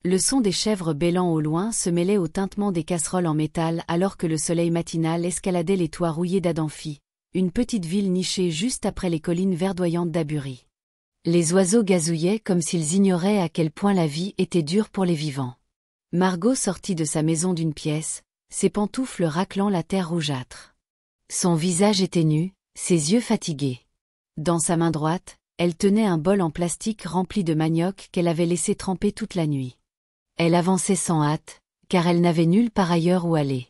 Le son des chèvres bêlant au loin se mêlait au tintement des casseroles en métal alors que le soleil matinal escaladait les toits rouillés d'Adanphi, une petite ville nichée juste après les collines verdoyantes d'Abury. Les oiseaux gazouillaient comme s'ils ignoraient à quel point la vie était dure pour les vivants. Margot sortit de sa maison d'une pièce, ses pantoufles raclant la terre rougeâtre. Son visage était nu, ses yeux fatigués. Dans sa main droite, elle tenait un bol en plastique rempli de manioc qu'elle avait laissé tremper toute la nuit. Elle avançait sans hâte, car elle n'avait nulle part ailleurs où aller.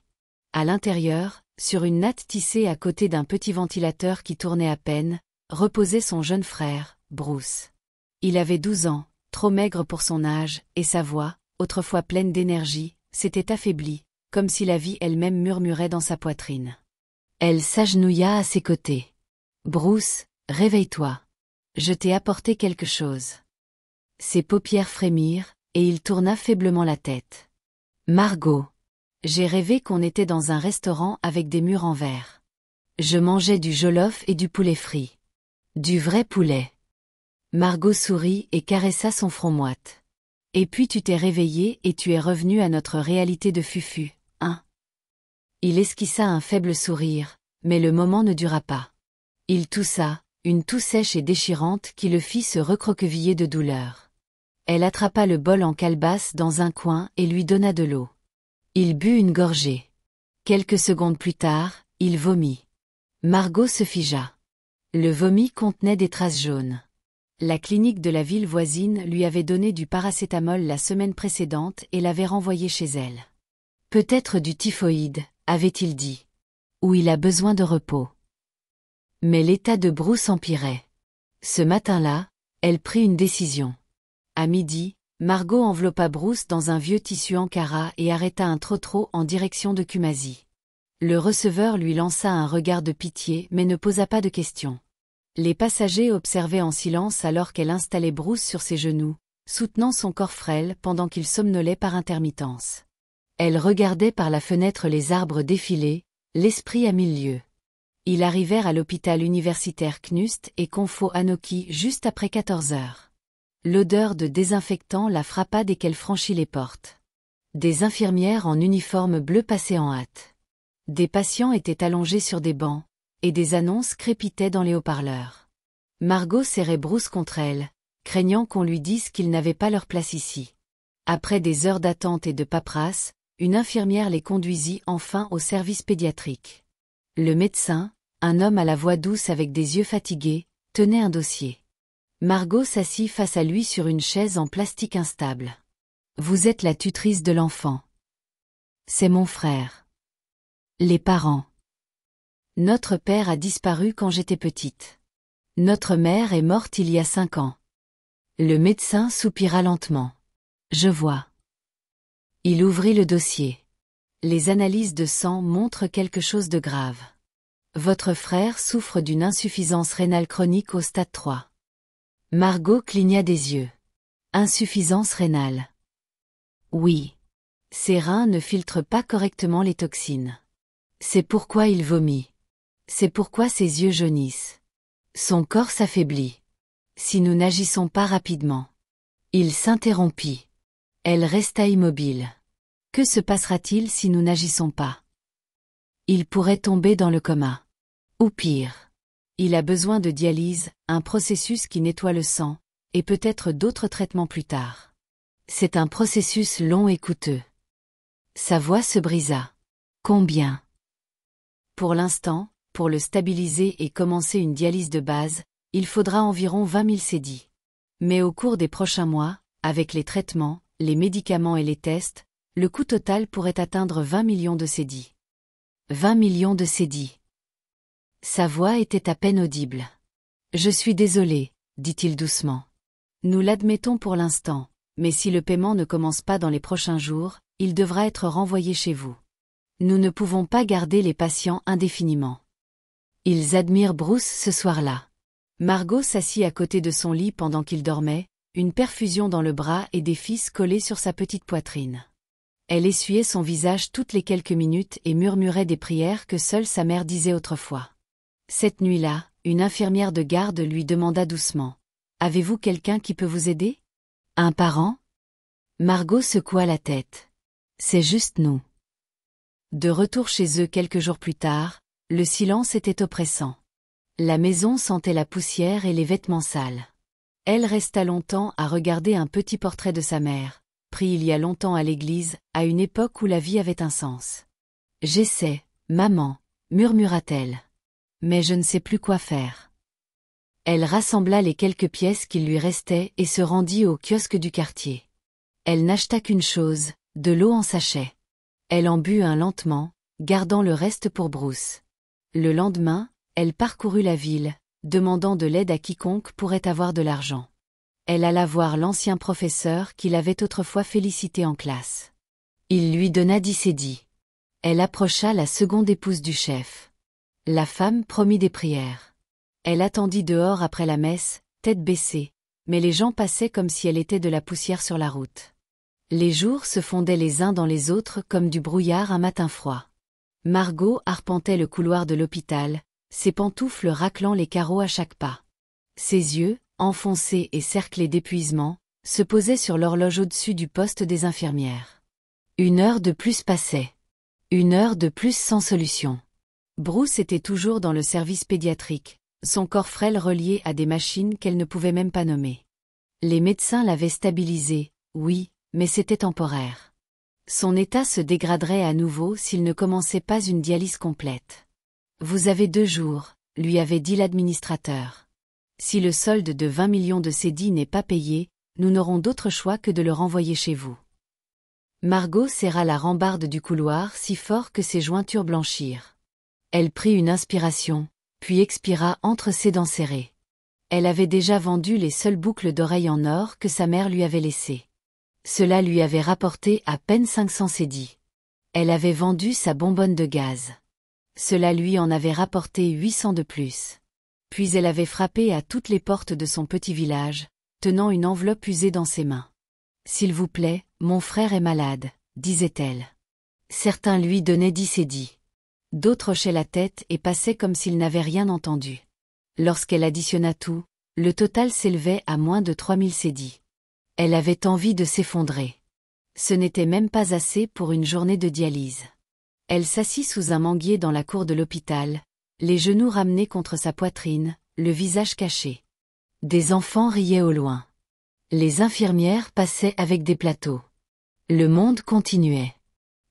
À l'intérieur, sur une natte tissée à côté d'un petit ventilateur qui tournait à peine, reposait son jeune frère, Bruce. Il avait 12 ans, trop maigre pour son âge, et sa voix, autrefois pleine d'énergie, s'était affaiblie, comme si la vie elle-même murmurait dans sa poitrine. Elle s'agenouilla à ses côtés. « Bruce, réveille-toi. Je t'ai apporté quelque chose. » Ses paupières frémirent, et il tourna faiblement la tête. « Margot. J'ai rêvé qu'on était dans un restaurant avec des murs en verre. Je mangeais du jollof et du poulet frit. Du vrai poulet. » Margot sourit et caressa son front moite. « Et puis tu t'es réveillé et tu es revenu à notre réalité de fufu, hein ?» Il esquissa un faible sourire, mais le moment ne dura pas. Il toussa, une toux sèche et déchirante qui le fit se recroqueviller de douleur. Elle attrapa le bol en calebasse dans un coin et lui donna de l'eau. Il but une gorgée. Quelques secondes plus tard, il vomit. Margot se figea. Le vomi contenait des traces jaunes. La clinique de la ville voisine lui avait donné du paracétamol la semaine précédente et l'avait renvoyé chez elle. Peut-être du typhoïde, avait-il dit. Ou il a besoin de repos. Mais l'état de Bruce empirait. Ce matin-là, elle prit une décision. À midi, Margot enveloppa Bruce dans un vieux tissu Ankara et arrêta un trotro en direction de Kumasi. Le receveur lui lança un regard de pitié mais ne posa pas de questions. Les passagers observaient en silence alors qu'elle installait Bruce sur ses genoux, soutenant son corps frêle pendant qu'il somnolait par intermittence. Elle regardait par la fenêtre les arbres défiler, l'esprit à 1000 lieues. Ils arrivèrent à l'hôpital universitaire Knust et Konfo Anoki juste après 14 heures. L'odeur de désinfectant la frappa dès qu'elle franchit les portes. Des infirmières en uniforme bleu passaient en hâte. Des patients étaient allongés sur des bancs, et des annonces crépitaient dans les haut-parleurs. Margot serrait Bruce contre elle, craignant qu'on lui dise qu'ils n'avaient pas leur place ici. Après des heures d'attente et de paperasse, une infirmière les conduisit enfin au service pédiatrique. Le médecin, un homme à la voix douce avec des yeux fatigués, tenait un dossier. Margot s'assit face à lui sur une chaise en plastique instable. « Vous êtes la tutrice de l'enfant. »« C'est mon frère. »« Les parents. »« Notre père a disparu quand j'étais petite. »« Notre mère est morte il y a 5 ans. » Le médecin soupira lentement. « Je vois. » Il ouvrit le dossier. Les analyses de sang montrent quelque chose de grave. Votre frère souffre d'une insuffisance rénale chronique au stade 3. Margot cligna des yeux. Insuffisance rénale. Oui. Ses reins ne filtrent pas correctement les toxines. C'est pourquoi il vomit. C'est pourquoi ses yeux jaunissent. Son corps s'affaiblit. Si nous n'agissons pas rapidement. Il s'interrompit. Elle resta immobile. Que se passera-t-il si nous n'agissons pas? Il pourrait tomber dans le coma. Ou pire. Il a besoin de dialyse, un processus qui nettoie le sang, et peut-être d'autres traitements plus tard. C'est un processus long et coûteux. Sa voix se brisa. Combien? Pour l'instant, pour le stabiliser et commencer une dialyse de base, il faudra environ 20 000 cédis. Mais au cours des prochains mois, avec les traitements, les médicaments et les tests, le coût total pourrait atteindre 20 millions de cédis. 20 millions de cédis. Sa voix était à peine audible. « Je suis désolé, dit-il doucement. Nous l'admettons pour l'instant, mais si le paiement ne commence pas dans les prochains jours, il devra être renvoyé chez vous. Nous ne pouvons pas garder les patients indéfiniment. » Ils admirent Bruce ce soir-là. Margot s'assit à côté de son lit pendant qu'il dormait, une perfusion dans le bras et des fils collés sur sa petite poitrine. Elle essuyait son visage toutes les quelques minutes et murmurait des prières que seule sa mère disait autrefois. Cette nuit-là, une infirmière de garde lui demanda doucement. « Avez-vous quelqu'un qui peut vous aider? Un parent ?» Margot secoua la tête. C'est juste nous. De retour chez eux quelques jours plus tard, le silence était oppressant. La maison sentait la poussière et les vêtements sales. Elle resta longtemps à regarder un petit portrait de sa mère, pris il y a longtemps à l'église, à une époque où la vie avait un sens. « J'essaie, maman, » murmura-t-elle. « Mais je ne sais plus quoi faire. » Elle rassembla les quelques pièces qu'il lui restait et se rendit au kiosque du quartier. Elle n'acheta qu'une chose, de l'eau en sachet. Elle en but un lentement, gardant le reste pour Bruce. Le lendemain, elle parcourut la ville, demandant de l'aide à quiconque pourrait avoir de l'argent. Elle alla voir l'ancien professeur qui l'avait autrefois félicité en classe. Il lui donna 10 cédis. Elle approcha la seconde épouse du chef. La femme promit des prières. Elle attendit dehors après la messe, tête baissée, mais les gens passaient comme si elle était de la poussière sur la route. Les jours se fondaient les uns dans les autres comme du brouillard un matin froid. Margot arpentait le couloir de l'hôpital, ses pantoufles raclant les carreaux à chaque pas. Ses yeux, enfoncés et cerclés d'épuisement, se posaient sur l'horloge au-dessus du poste des infirmières. 1 heure de plus passait. 1 heure de plus sans solution. Bruce était toujours dans le service pédiatrique, son corps frêle relié à des machines qu'elle ne pouvait même pas nommer. Les médecins l'avaient stabilisé, oui, mais c'était temporaire. Son état se dégraderait à nouveau s'il ne commençait pas une dialyse complète. « Vous avez 2 jours, » lui avait dit l'administrateur. « Si le solde de 20 millions de cédis n'est pas payé, nous n'aurons d'autre choix que de le renvoyer chez vous. » Margot serra la rambarde du couloir si fort que ses jointures blanchirent. Elle prit une inspiration, puis expira entre ses dents serrées. Elle avait déjà vendu les seules boucles d'oreilles en or que sa mère lui avait laissées. Cela lui avait rapporté à peine 500 cédis. Elle avait vendu sa bonbonne de gaz. Cela lui en avait rapporté 800 de plus. Puis elle avait frappé à toutes les portes de son petit village, tenant une enveloppe usée dans ses mains. « S'il vous plaît, mon frère est malade, » disait-elle. Certains lui donnaient 10 cédis. D'autres hochaient la tête et passaient comme s'ils n'avaient rien entendu. Lorsqu'elle additionna tout, le total s'élevait à moins de 3000 cédis. Elle avait envie de s'effondrer. Ce n'était même pas assez pour une journée de dialyse. Elle s'assit sous un manguier dans la cour de l'hôpital, les genoux ramenés contre sa poitrine, le visage caché. Des enfants riaient au loin. Les infirmières passaient avec des plateaux. Le monde continuait.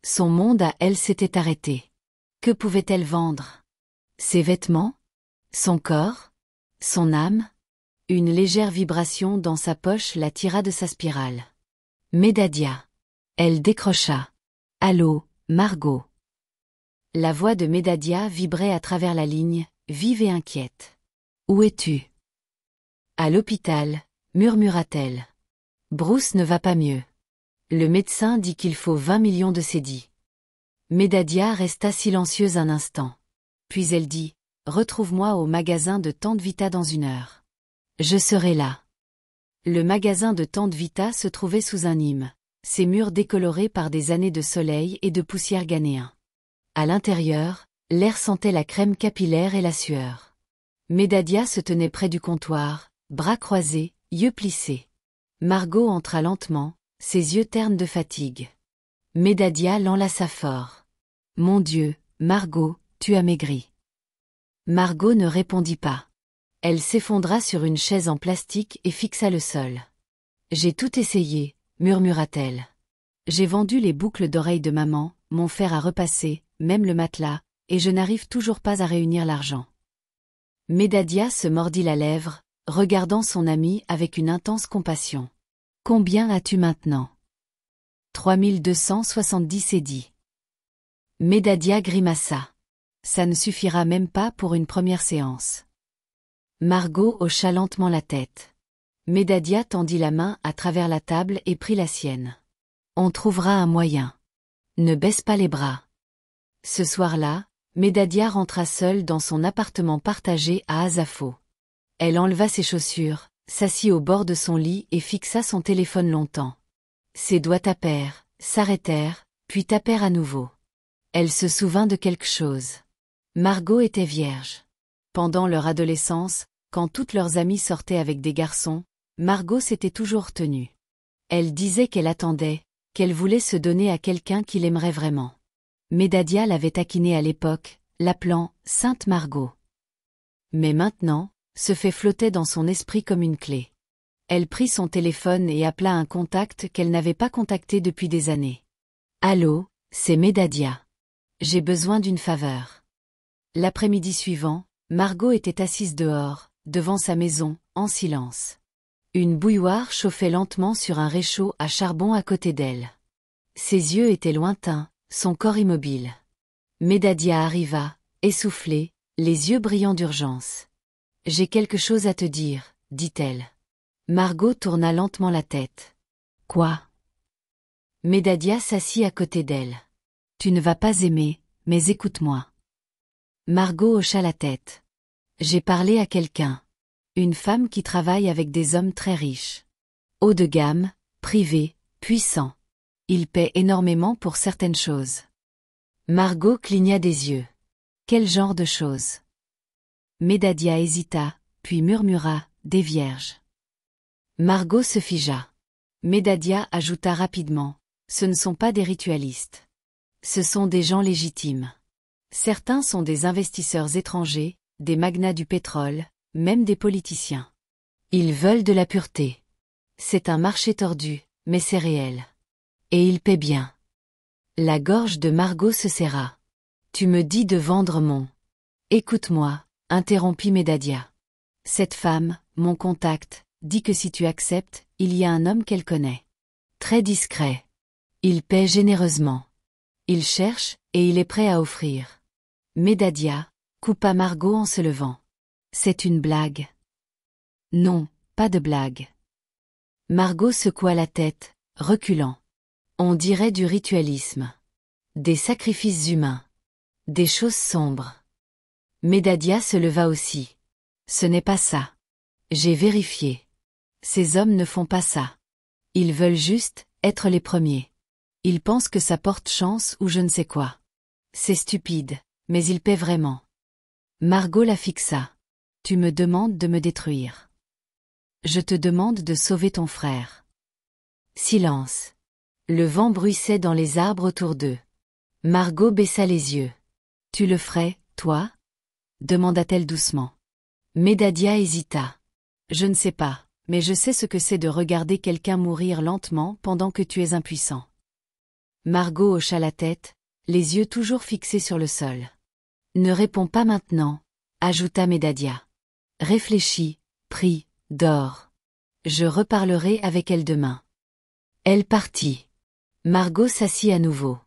Son monde à elle s'était arrêté. Que pouvait-elle vendre? Ses vêtements? Son corps? Son âme? Une légère vibration dans sa poche la tira de sa spirale. Médadia. Elle décrocha. Allô, Margot. La voix de Médadia vibrait à travers la ligne, vive et inquiète. Où es-tu? À l'hôpital, murmura-t-elle. Bruce ne va pas mieux. Le médecin dit qu'il faut 20 millions de cédis. Médadia resta silencieuse un instant. Puis elle dit, retrouve-moi au magasin de Tante Vita dans 1 heure. Je serai là. Le magasin de Tante Vita se trouvait sous un hime, ses murs décolorés par des années de soleil et de poussière ghanéen. À l'intérieur, l'air sentait la crème capillaire et la sueur. Médadia se tenait près du comptoir, bras croisés, yeux plissés. Margot entra lentement, ses yeux ternes de fatigue. Médadia l'enlaça fort. « Mon Dieu, Margot, tu as maigri. » Margot ne répondit pas. Elle s'effondra sur une chaise en plastique et fixa le sol. « J'ai tout essayé, » murmura-t-elle. « J'ai vendu les boucles d'oreilles de maman, mon fer à repasser, même le matelas, et je n'arrive toujours pas à réunir l'argent. » Médadia se mordit la lèvre, regardant son amie avec une intense compassion. « Combien as-tu maintenant? » 3270 cédis. Médadia grimaça. « Ça ne suffira même pas pour une première séance. » Margot hocha lentement la tête. Médadia tendit la main à travers la table et prit la sienne. « On trouvera un moyen. Ne baisse pas les bras. » Ce soir-là, Médadia rentra seule dans son appartement partagé à Azafo. Elle enleva ses chaussures, s'assit au bord de son lit et fixa son téléphone longtemps. Ses doigts tapèrent, s'arrêtèrent, puis tapèrent à nouveau. Elle se souvint de quelque chose. Margot était vierge. Pendant leur adolescence, quand toutes leurs amies sortaient avec des garçons, Margot s'était toujours tenue. Elle disait qu'elle attendait, qu'elle voulait se donner à quelqu'un qui l'aimerait vraiment. Médadia l'avait taquinée à l'époque, l'appelant « Sainte Margot ». Mais maintenant, ce fait flottait dans son esprit comme une clé. Elle prit son téléphone et appela un contact qu'elle n'avait pas contacté depuis des années. « Allô, c'est Médadia. J'ai besoin d'une faveur. » L'après-midi suivant, Margot était assise dehors, devant sa maison, en silence. Une bouilloire chauffait lentement sur un réchaud à charbon à côté d'elle. Ses yeux étaient lointains, son corps immobile. Médadia arriva, essoufflée, les yeux brillants d'urgence. « J'ai quelque chose à te dire, » dit-elle. Margot tourna lentement la tête. « Quoi ?» Médadia s'assit à côté d'elle. « Tu ne vas pas aimer, mais écoute-moi. » Margot hocha la tête. « J'ai parlé à quelqu'un. Une femme qui travaille avec des hommes très riches. Haut de gamme, privés, puissants. Ils paient énormément pour certaines choses. » Margot cligna des yeux. « Quel genre de choses ?» Médadia hésita, puis murmura « Des vierges. » Margot se figea. Médadia ajouta rapidement « Ce ne sont pas des ritualistes. Ce sont des gens légitimes. Certains sont des investisseurs étrangers, des magnats du pétrole, même des politiciens. Ils veulent de la pureté. C'est un marché tordu, mais c'est réel. Et ils paient bien. » La gorge de Margot se serra. « Tu me dis de vendre mon... » « Écoute-moi, » interrompit Médadia. « Cette femme, mon contact, dit que si tu acceptes, il y a un homme qu'elle connaît. Très discret. Il paie généreusement. Il cherche, et il est prêt à offrir. » Médadia coupa Margot en se levant. « C'est une blague. » »« Non, pas de blague. » Margot secoua la tête, reculant. « On dirait du ritualisme. Des sacrifices humains. Des choses sombres. » Médadia se leva aussi. « Ce n'est pas ça. J'ai vérifié. Ces hommes ne font pas ça. Ils veulent juste être les premiers. Ils pensent que ça porte chance ou je ne sais quoi. C'est stupide, mais ils paient vraiment. » Margot la fixa. « Tu me demandes de me détruire. Je te demande de sauver ton frère. » Silence. Le vent bruissait dans les arbres autour d'eux. Margot baissa les yeux. « Tu le ferais, toi ?» demanda-t-elle doucement. Médadia hésita. « Je ne sais pas, mais je sais ce que c'est de regarder quelqu'un mourir lentement pendant que tu es impuissant. » Margot hocha la tête, les yeux toujours fixés sur le sol. « Ne réponds pas maintenant, » ajouta Médadia. « Réfléchis, prie, dors. Je reparlerai avec elle demain. » Elle partit. Margot s'assit à nouveau.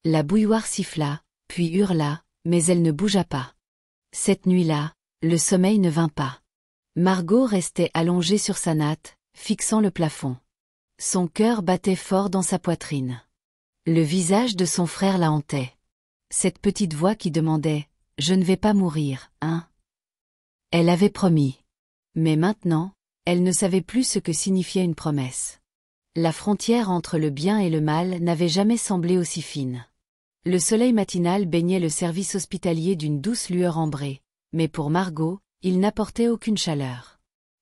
La bouilloire siffla, puis hurla, mais elle ne bougea pas. Cette nuit-là, le sommeil ne vint pas. Margot restait allongée sur sa natte, fixant le plafond. Son cœur battait fort dans sa poitrine. Le visage de son frère la hantait. Cette petite voix qui demandait « Je ne vais pas mourir, hein ?» Elle avait promis. Mais maintenant, elle ne savait plus ce que signifiait une promesse. La frontière entre le bien et le mal n'avait jamais semblé aussi fine. Le soleil matinal baignait le service hospitalier d'une douce lueur ambrée, mais pour Margot, il n'apportait aucune chaleur.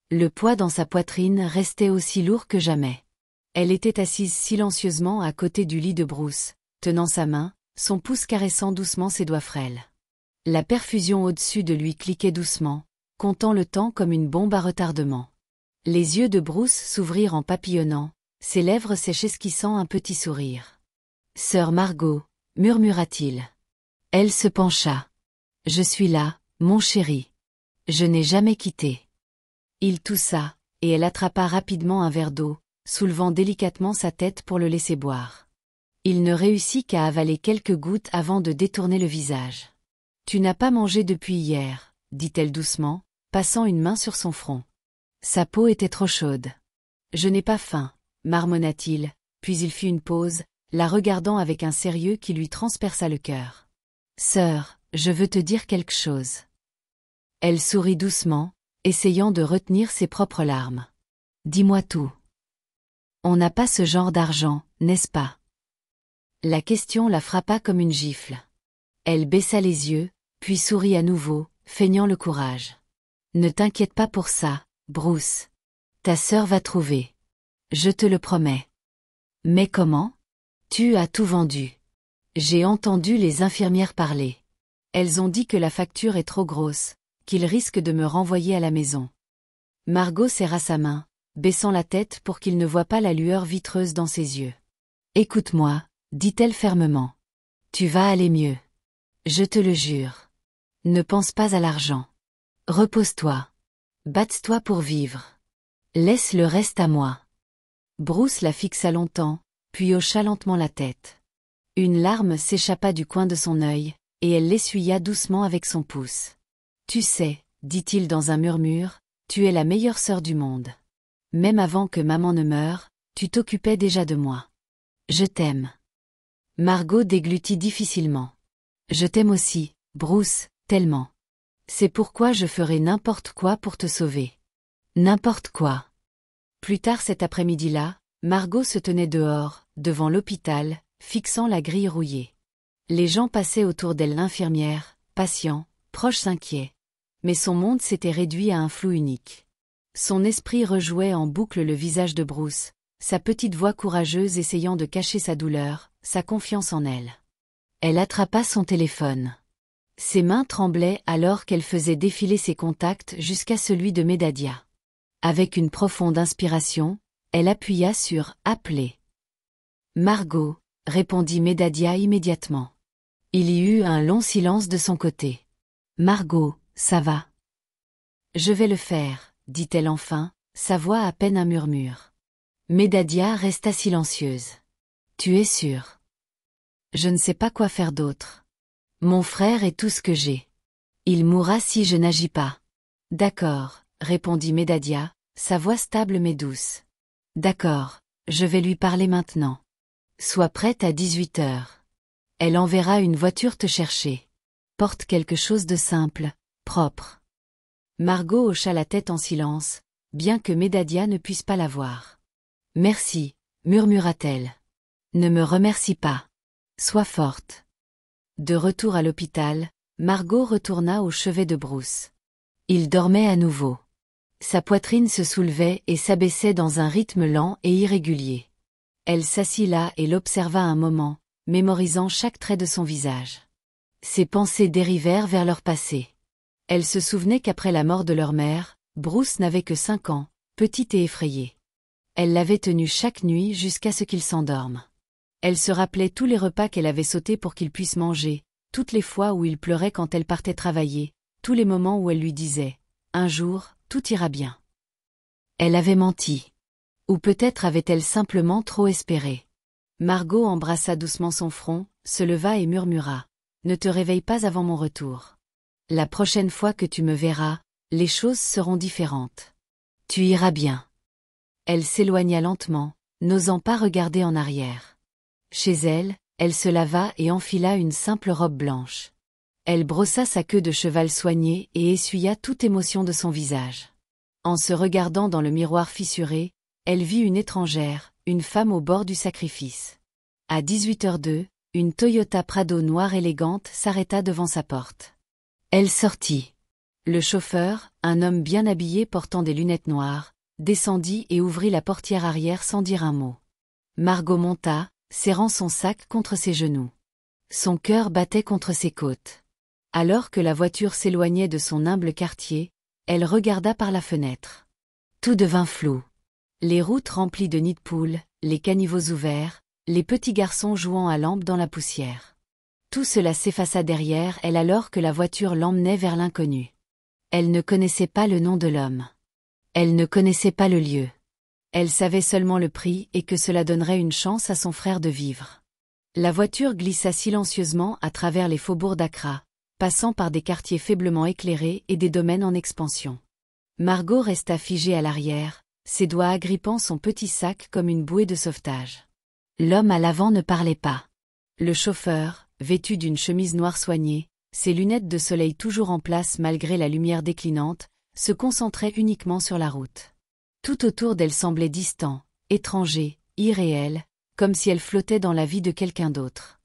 Le poids dans sa poitrine restait aussi lourd que jamais. Elle était assise silencieusement à côté du lit de Bruce, tenant sa main, son pouce caressant doucement ses doigts frêles. La perfusion au-dessus de lui cliquait doucement, comptant le temps comme une bombe à retardement. Les yeux de Bruce s'ouvrirent en papillonnant, ses lèvres s'esquissant un petit sourire. « Sœur Margot », murmura-t-il. Elle se pencha. « Je suis là, mon chéri. Je n'ai jamais quitté. » Il toussa, et elle attrapa rapidement un verre d'eau, soulevant délicatement sa tête pour le laisser boire. Il ne réussit qu'à avaler quelques gouttes avant de détourner le visage. « Tu n'as pas mangé depuis hier, » dit-elle doucement, passant une main sur son front. Sa peau était trop chaude. « Je n'ai pas faim, » marmonna-t-il, puis il fit une pause, la regardant avec un sérieux qui lui transperça le cœur. « Sœur, je veux te dire quelque chose. » Elle sourit doucement, essayant de retenir ses propres larmes. « Dis-moi tout. On n'a pas ce genre d'argent, n'est-ce pas ?» La question la frappa comme une gifle. Elle baissa les yeux, puis sourit à nouveau, feignant le courage. « Ne t'inquiète pas pour ça, Bruce. Ta sœur va trouver. Je te le promets. Mais comment? Tu as tout vendu. J'ai entendu les infirmières parler. Elles ont dit que la facture est trop grosse, qu'ils risquent de me renvoyer à la maison. Margot serra sa main, baissant la tête pour qu'il ne voie pas la lueur vitreuse dans ses yeux. Écoute-moi, dit-elle fermement. Tu vas aller mieux. Je te le jure. Ne pense pas à l'argent. Repose-toi. Batte-toi pour vivre. Laisse le reste à moi. Bruce la fixa longtemps, puis hocha lentement la tête. Une larme s'échappa du coin de son œil, et elle l'essuya doucement avec son pouce. Tu sais, dit-il dans un murmure, tu es la meilleure sœur du monde. Même avant que maman ne meure, tu t'occupais déjà de moi. Je t'aime. Margot déglutit difficilement. Je t'aime aussi, Bruce, tellement. C'est pourquoi je ferai n'importe quoi pour te sauver. N'importe quoi. Plus tard cet après-midi-là, Margot se tenait dehors, devant l'hôpital, fixant la grille rouillée. Les gens passaient autour d'elle, l'infirmière, patients, proches inquiets. Mais son monde s'était réduit à un flou unique. Son esprit rejouait en boucle le visage de Bruce, sa petite voix courageuse essayant de cacher sa douleur, sa confiance en elle. Elle attrapa son téléphone. Ses mains tremblaient alors qu'elle faisait défiler ses contacts jusqu'à celui de Medadia. Avec une profonde inspiration, elle appuya sur « Appeler ». « Margot », répondit Medadia immédiatement. Il y eut un long silence de son côté. « Margot, ça va ?» « Je vais le faire », dit-elle enfin, sa voix à peine un murmure. Medadia resta silencieuse. « Tu es sûre ? » « Je ne sais pas quoi faire d'autre. Mon frère est tout ce que j'ai. Il mourra si je n'agis pas. »« D'accord, » répondit Medadia, sa voix stable mais douce. « D'accord, je vais lui parler maintenant. Sois prête à 18 heures. Elle enverra une voiture te chercher. Porte quelque chose de simple, propre. » Margot hocha la tête en silence, bien que Medadia ne puisse pas la voir. « Merci, » murmura-t-elle. « Ne me remercie pas. Sois forte. » De retour à l'hôpital, Margot retourna au chevet de Bruce. Il dormait à nouveau. Sa poitrine se soulevait et s'abaissait dans un rythme lent et irrégulier. Elle s'assit là et l'observa un moment, mémorisant chaque trait de son visage. Ses pensées dérivèrent vers leur passé. Elle se souvenait qu'après la mort de leur mère, Bruce n'avait que 5 ans, petit et effrayé. Elle l'avait tenu chaque nuit jusqu'à ce qu'il s'endorme. Elle se rappelait tous les repas qu'elle avait sautés pour qu'il puisse manger, toutes les fois où il pleurait quand elle partait travailler, tous les moments où elle lui disait « Un jour, tout ira bien ». Elle avait menti. Ou peut-être avait-elle simplement trop espéré. Margot embrassa doucement son front, se leva et murmura « Ne te réveille pas avant mon retour. La prochaine fois que tu me verras, les choses seront différentes. Tu iras bien. » Elle s'éloigna lentement, n'osant pas regarder en arrière. Chez elle, elle se lava et enfila une simple robe blanche. Elle brossa sa queue de cheval soignée et essuya toute émotion de son visage. En se regardant dans le miroir fissuré, elle vit une étrangère, une femme au bord du sacrifice. À 18h02, une Toyota Prado noire élégante s'arrêta devant sa porte. Elle sortit. Le chauffeur, un homme bien habillé portant des lunettes noires, descendit et ouvrit la portière arrière sans dire un mot. Margot monta, serrant son sac contre ses genoux. Son cœur battait contre ses côtes. Alors que la voiture s'éloignait de son humble quartier, elle regarda par la fenêtre. Tout devint flou. Les routes remplies de nids de poules, les caniveaux ouverts, les petits garçons jouant à lampe dans la poussière. Tout cela s'effaça derrière elle alors que la voiture l'emmenait vers l'inconnu. Elle ne connaissait pas le nom de l'homme. Elle ne connaissait pas le lieu. Elle savait seulement le prix et que cela donnerait une chance à son frère de vivre. La voiture glissa silencieusement à travers les faubourgs d'Accra, passant par des quartiers faiblement éclairés et des domaines en expansion. Margot resta figée à l'arrière, ses doigts agrippant son petit sac comme une bouée de sauvetage. L'homme à l'avant ne parlait pas. Le chauffeur, vêtu d'une chemise noire soignée, ses lunettes de soleil toujours en place malgré la lumière déclinante, se concentrait uniquement sur la route. Tout autour d'elle semblait distant, étranger, irréel, comme si elle flottait dans la vie de quelqu'un d'autre.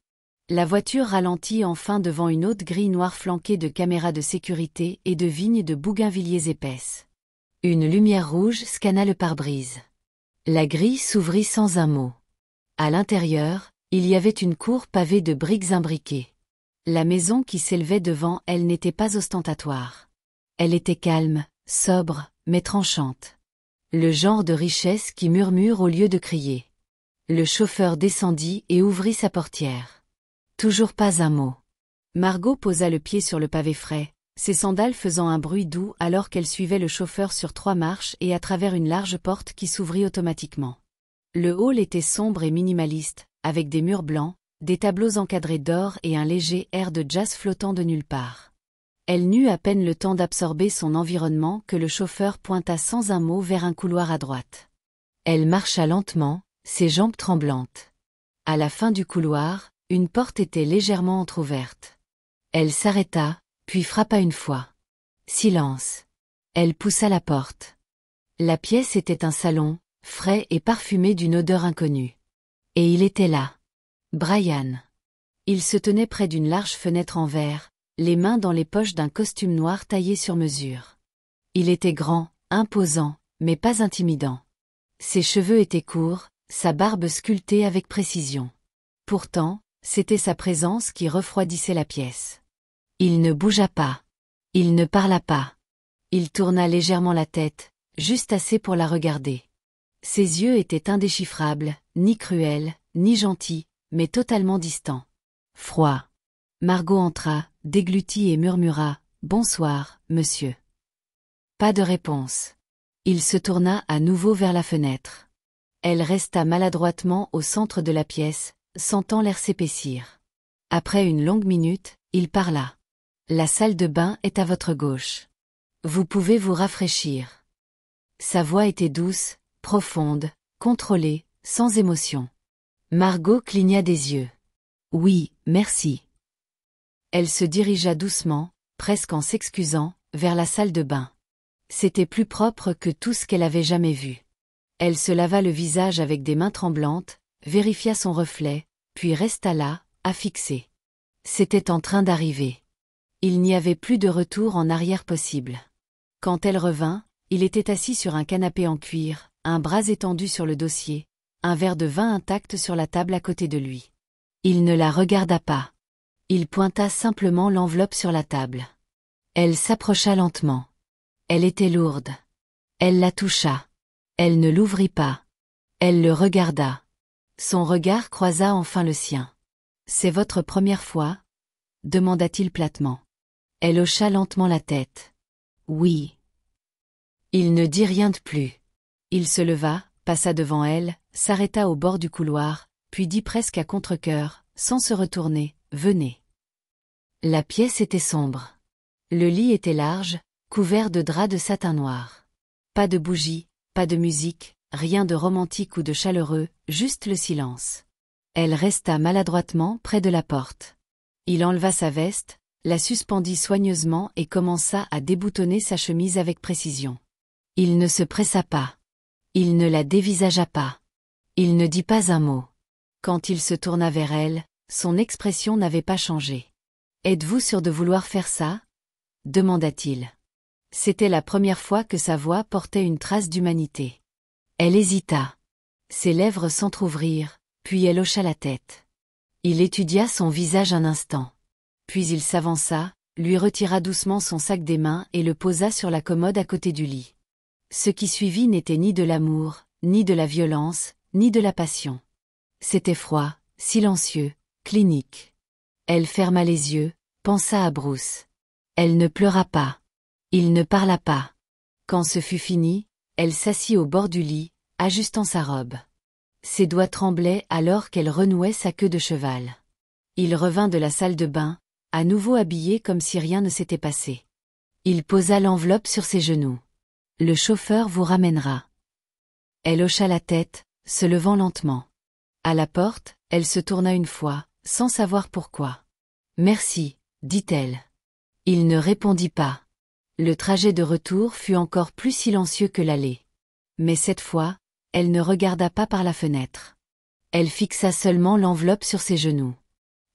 La voiture ralentit enfin devant une haute grille noire flanquée de caméras de sécurité et de vignes de bougainvilliers épaisses. Une lumière rouge scanna le pare-brise. La grille s'ouvrit sans un mot. À l'intérieur, il y avait une cour pavée de briques imbriquées. La maison qui s'élevait devant elle n'était pas ostentatoire. Elle était calme, sobre, mais tranchante. Le genre de richesse qui murmure au lieu de crier. Le chauffeur descendit et ouvrit sa portière. Toujours pas un mot. Margot posa le pied sur le pavé frais, ses sandales faisant un bruit doux alors qu'elle suivait le chauffeur sur 3 marches et à travers une large porte qui s'ouvrit automatiquement. Le hall était sombre et minimaliste, avec des murs blancs, des tableaux encadrés d'or et un léger air de jazz flottant de nulle part. Elle n'eut à peine le temps d'absorber son environnement que le chauffeur pointa sans un mot vers un couloir à droite. Elle marcha lentement, ses jambes tremblantes. À la fin du couloir, une porte était légèrement entr'ouverte. Elle s'arrêta, puis frappa une fois. Silence. Elle poussa la porte. La pièce était un salon, frais et parfumé d'une odeur inconnue. Et il était là. Brian. Il se tenait près d'une large fenêtre en verre, les mains dans les poches d'un costume noir taillé sur mesure. Il était grand, imposant, mais pas intimidant. Ses cheveux étaient courts, sa barbe sculptée avec précision. Pourtant, c'était sa présence qui refroidissait la pièce. Il ne bougea pas. Il ne parla pas. Il tourna légèrement la tête, juste assez pour la regarder. Ses yeux étaient indéchiffrables, ni cruels, ni gentils, mais totalement distants. Froid. Margot entra, déglutit et murmura « Bonsoir, monsieur ». Pas de réponse. Il se tourna à nouveau vers la fenêtre. Elle resta maladroitement au centre de la pièce, sentant l'air s'épaissir. Après une longue minute, il parla. « La salle de bain est à votre gauche. Vous pouvez vous rafraîchir. » Sa voix était douce, profonde, contrôlée, sans émotion. Margot cligna des yeux. « Oui, merci. » Elle se dirigea doucement, presque en s'excusant, vers la salle de bain. C'était plus propre que tout ce qu'elle avait jamais vu. Elle se lava le visage avec des mains tremblantes, vérifia son reflet, puis resta là, affixée. C'était en train d'arriver. Il n'y avait plus de retour en arrière possible. Quand elle revint, il était assis sur un canapé en cuir, un bras étendu sur le dossier, un verre de vin intact sur la table à côté de lui. Il ne la regarda pas. Il pointa simplement l'enveloppe sur la table. Elle s'approcha lentement. Elle était lourde. Elle la toucha. Elle ne l'ouvrit pas. Elle le regarda. Son regard croisa enfin le sien. « C'est votre première fois ?» demanda-t-il platement. Elle hocha lentement la tête. « Oui. » Il ne dit rien de plus. Il se leva, passa devant elle, s'arrêta au bord du couloir, puis dit presque à contre-cœur, sans se retourner, « Venez. » La pièce était sombre. Le lit était large, couvert de draps de satin noir. Pas de bougies, pas de musique, rien de romantique ou de chaleureux, juste le silence. Elle resta maladroitement près de la porte. Il enleva sa veste, la suspendit soigneusement et commença à déboutonner sa chemise avec précision. Il ne se pressa pas. Il ne la dévisagea pas. Il ne dit pas un mot. Quand il se tourna vers elle, son expression n'avait pas changé. « Êtes-vous sûr de vouloir faire ça ?» demanda-t-il. C'était la première fois que sa voix portait une trace d'humanité. Elle hésita. Ses lèvres s'entr'ouvrirent, puis elle hocha la tête. Il étudia son visage un instant. Puis il s'avança, lui retira doucement son sac des mains et le posa sur la commode à côté du lit. Ce qui suivit n'était ni de l'amour, ni de la violence, ni de la passion. C'était froid, silencieux, clinique. Elle ferma les yeux, pensa à Bruce. Elle ne pleura pas. Il ne parla pas. Quand ce fut fini, elle s'assit au bord du lit, ajustant sa robe. Ses doigts tremblaient alors qu'elle renouait sa queue de cheval. Il revint de la salle de bain, à nouveau habillé comme si rien ne s'était passé. Il posa l'enveloppe sur ses genoux. « Le chauffeur vous ramènera. » Elle hocha la tête, se levant lentement. À la porte, elle se tourna une fois, sans savoir pourquoi. « Merci, » dit-elle. Il ne répondit pas. Le trajet de retour fut encore plus silencieux que l'aller. Mais cette fois, elle ne regarda pas par la fenêtre. Elle fixa seulement l'enveloppe sur ses genoux.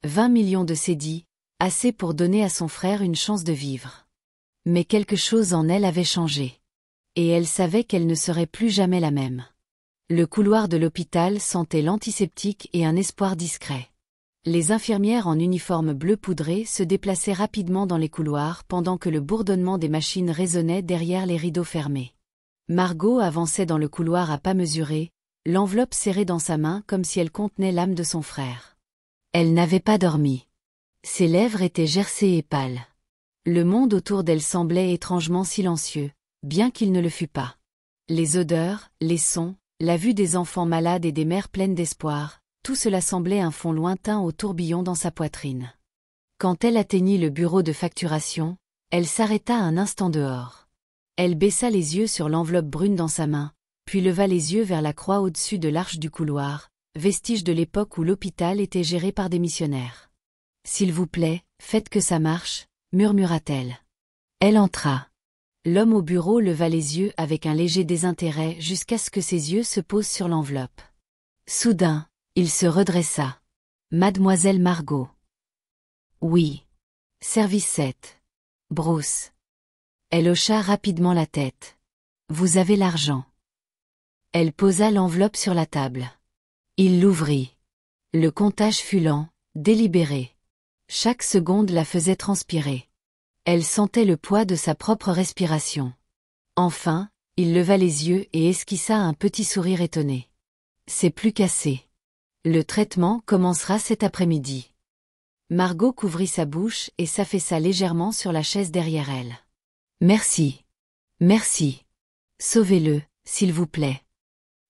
20 millions de cédis, assez pour donner à son frère une chance de vivre. Mais quelque chose en elle avait changé. Et elle savait qu'elle ne serait plus jamais la même. Le couloir de l'hôpital sentait l'antiseptique et un espoir discret. Les infirmières en uniforme bleu poudré se déplaçaient rapidement dans les couloirs pendant que le bourdonnement des machines résonnait derrière les rideaux fermés. Margot avançait dans le couloir à pas mesurés, l'enveloppe serrée dans sa main comme si elle contenait l'âme de son frère. Elle n'avait pas dormi. Ses lèvres étaient gercées et pâles. Le monde autour d'elle semblait étrangement silencieux, bien qu'il ne le fût pas. Les odeurs, les sons, la vue des enfants malades et des mères pleines d'espoir, tout cela semblait un fond lointain au tourbillon dans sa poitrine. Quand elle atteignit le bureau de facturation, elle s'arrêta un instant dehors. Elle baissa les yeux sur l'enveloppe brune dans sa main, puis leva les yeux vers la croix au-dessus de l'arche du couloir, vestige de l'époque où l'hôpital était géré par des missionnaires. « S'il vous plaît, faites que ça marche », murmura-t-elle. Elle entra. L'homme au bureau leva les yeux avec un léger désintérêt jusqu'à ce que ses yeux se posent sur l'enveloppe. Soudain, il se redressa. « Mademoiselle Margot. »« Oui. »« Service 7. »« Bruce. » Elle hocha rapidement la tête. « Vous avez l'argent. » Elle posa l'enveloppe sur la table. Il l'ouvrit. Le comptage fut lent, délibéré. Chaque seconde la faisait transpirer. Elle sentait le poids de sa propre respiration. Enfin, il leva les yeux et esquissa un petit sourire étonné. « C'est plus qu'assez. Le traitement commencera cet après-midi. » Margot couvrit sa bouche et s'affaissa légèrement sur la chaise derrière elle. « Merci. Merci. Sauvez-le, s'il vous plaît. »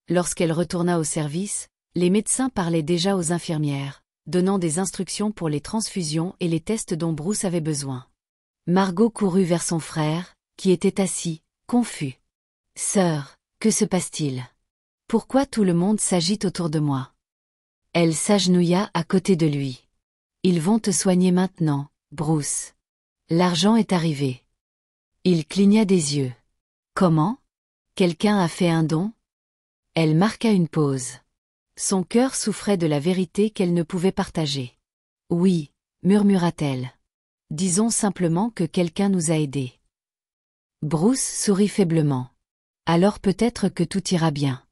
Lorsqu'elle retourna au service, les médecins parlaient déjà aux infirmières, donnant des instructions pour les transfusions et les tests dont Bruce avait besoin. Margot courut vers son frère, qui était assis, confus. « Sœur, que se passe-t-il? Pourquoi tout le monde s'agite autour de moi ?» Elle s'agenouilla à côté de lui. « Ils vont te soigner maintenant, Bruce. L'argent est arrivé. » Il cligna des yeux. « Comment? Quelqu'un a fait un don ?» Elle marqua une pause. Son cœur souffrait de la vérité qu'elle ne pouvait partager. « Oui, » murmura-t-elle. « Disons simplement que quelqu'un nous a aidés. » Bruce sourit faiblement. « Alors peut-être que tout ira bien. »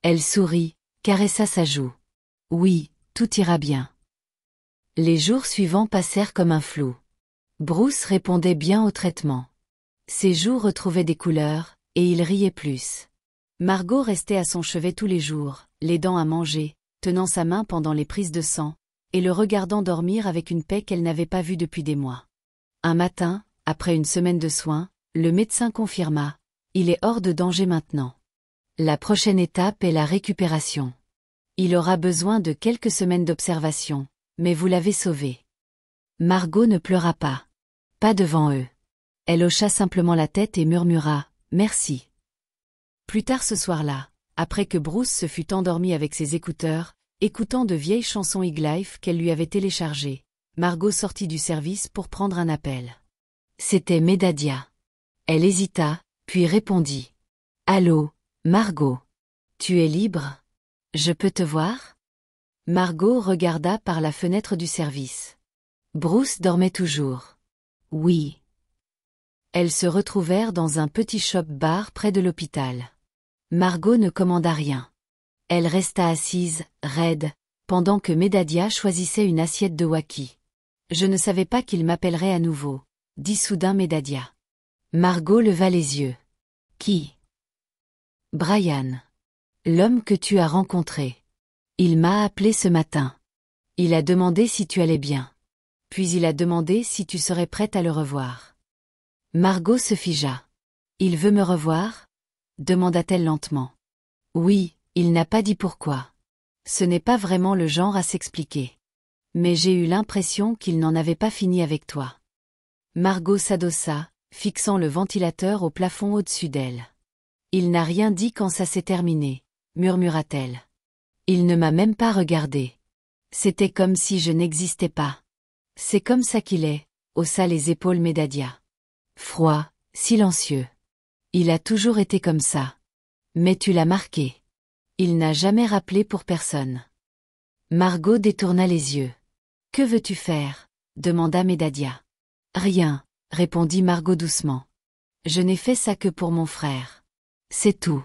Elle sourit, caressa sa joue. « Oui, tout ira bien. » Les jours suivants passèrent comme un flou. Bruce répondait bien au traitement. Ses joues retrouvaient des couleurs, et il riait plus. Margot restait à son chevet tous les jours, l'aidant à manger, tenant sa main pendant les prises de sang, et le regardant dormir avec une paix qu'elle n'avait pas vue depuis des mois. Un matin, après une semaine de soins, le médecin confirma « Il est hors de danger maintenant. La prochaine étape est la récupération. Il aura besoin de quelques semaines d'observation, mais vous l'avez sauvé. » Margot ne pleura pas. Pas devant eux. Elle hocha simplement la tête et murmura « Merci ». Plus tard ce soir-là, après que Bruce se fut endormi avec ses écouteurs, écoutant de vieilles chansons Higlife qu'elle lui avait téléchargées, Margot sortit du service pour prendre un appel. C'était Medadia. Elle hésita, puis répondit. « Allô, Margot. Tu es libre? Je peux te voir ?» Margot regarda par la fenêtre du service. Bruce dormait toujours. « Oui. » Elles se retrouvèrent dans un petit shop-bar près de l'hôpital. Margot ne commanda rien. Elle resta assise, raide, pendant que Medadia choisissait une assiette de waki. « Je ne savais pas qu'il m'appellerait à nouveau », dit soudain Medadia. Margot leva les yeux. « Qui ? » ?»« Brian. L'homme que tu as rencontré. Il m'a appelé ce matin. Il a demandé si tu allais bien. Puis il a demandé si tu serais prête à le revoir. » Margot se figea. « Il veut me revoir ?» demanda-t-elle lentement. « Oui, il n'a pas dit pourquoi. Ce n'est pas vraiment le genre à s'expliquer. Mais j'ai eu l'impression qu'il n'en avait pas fini avec toi. » Margot s'adossa, fixant le ventilateur au plafond au-dessus d'elle. « Il n'a rien dit quand ça s'est terminé, » murmura-t-elle. « Il ne m'a même pas regardé. C'était comme si je n'existais pas. C'est comme ça qu'il est, » haussa les épaules Medadia. Froid, silencieux. Il a toujours été comme ça. Mais tu l'as marqué. Il n'a jamais rappelé pour personne. Margot détourna les yeux. « Que veux-tu faire ?» demanda Medadia. « Rien, » répondit Margot doucement. « Je n'ai fait ça que pour mon frère. C'est tout. »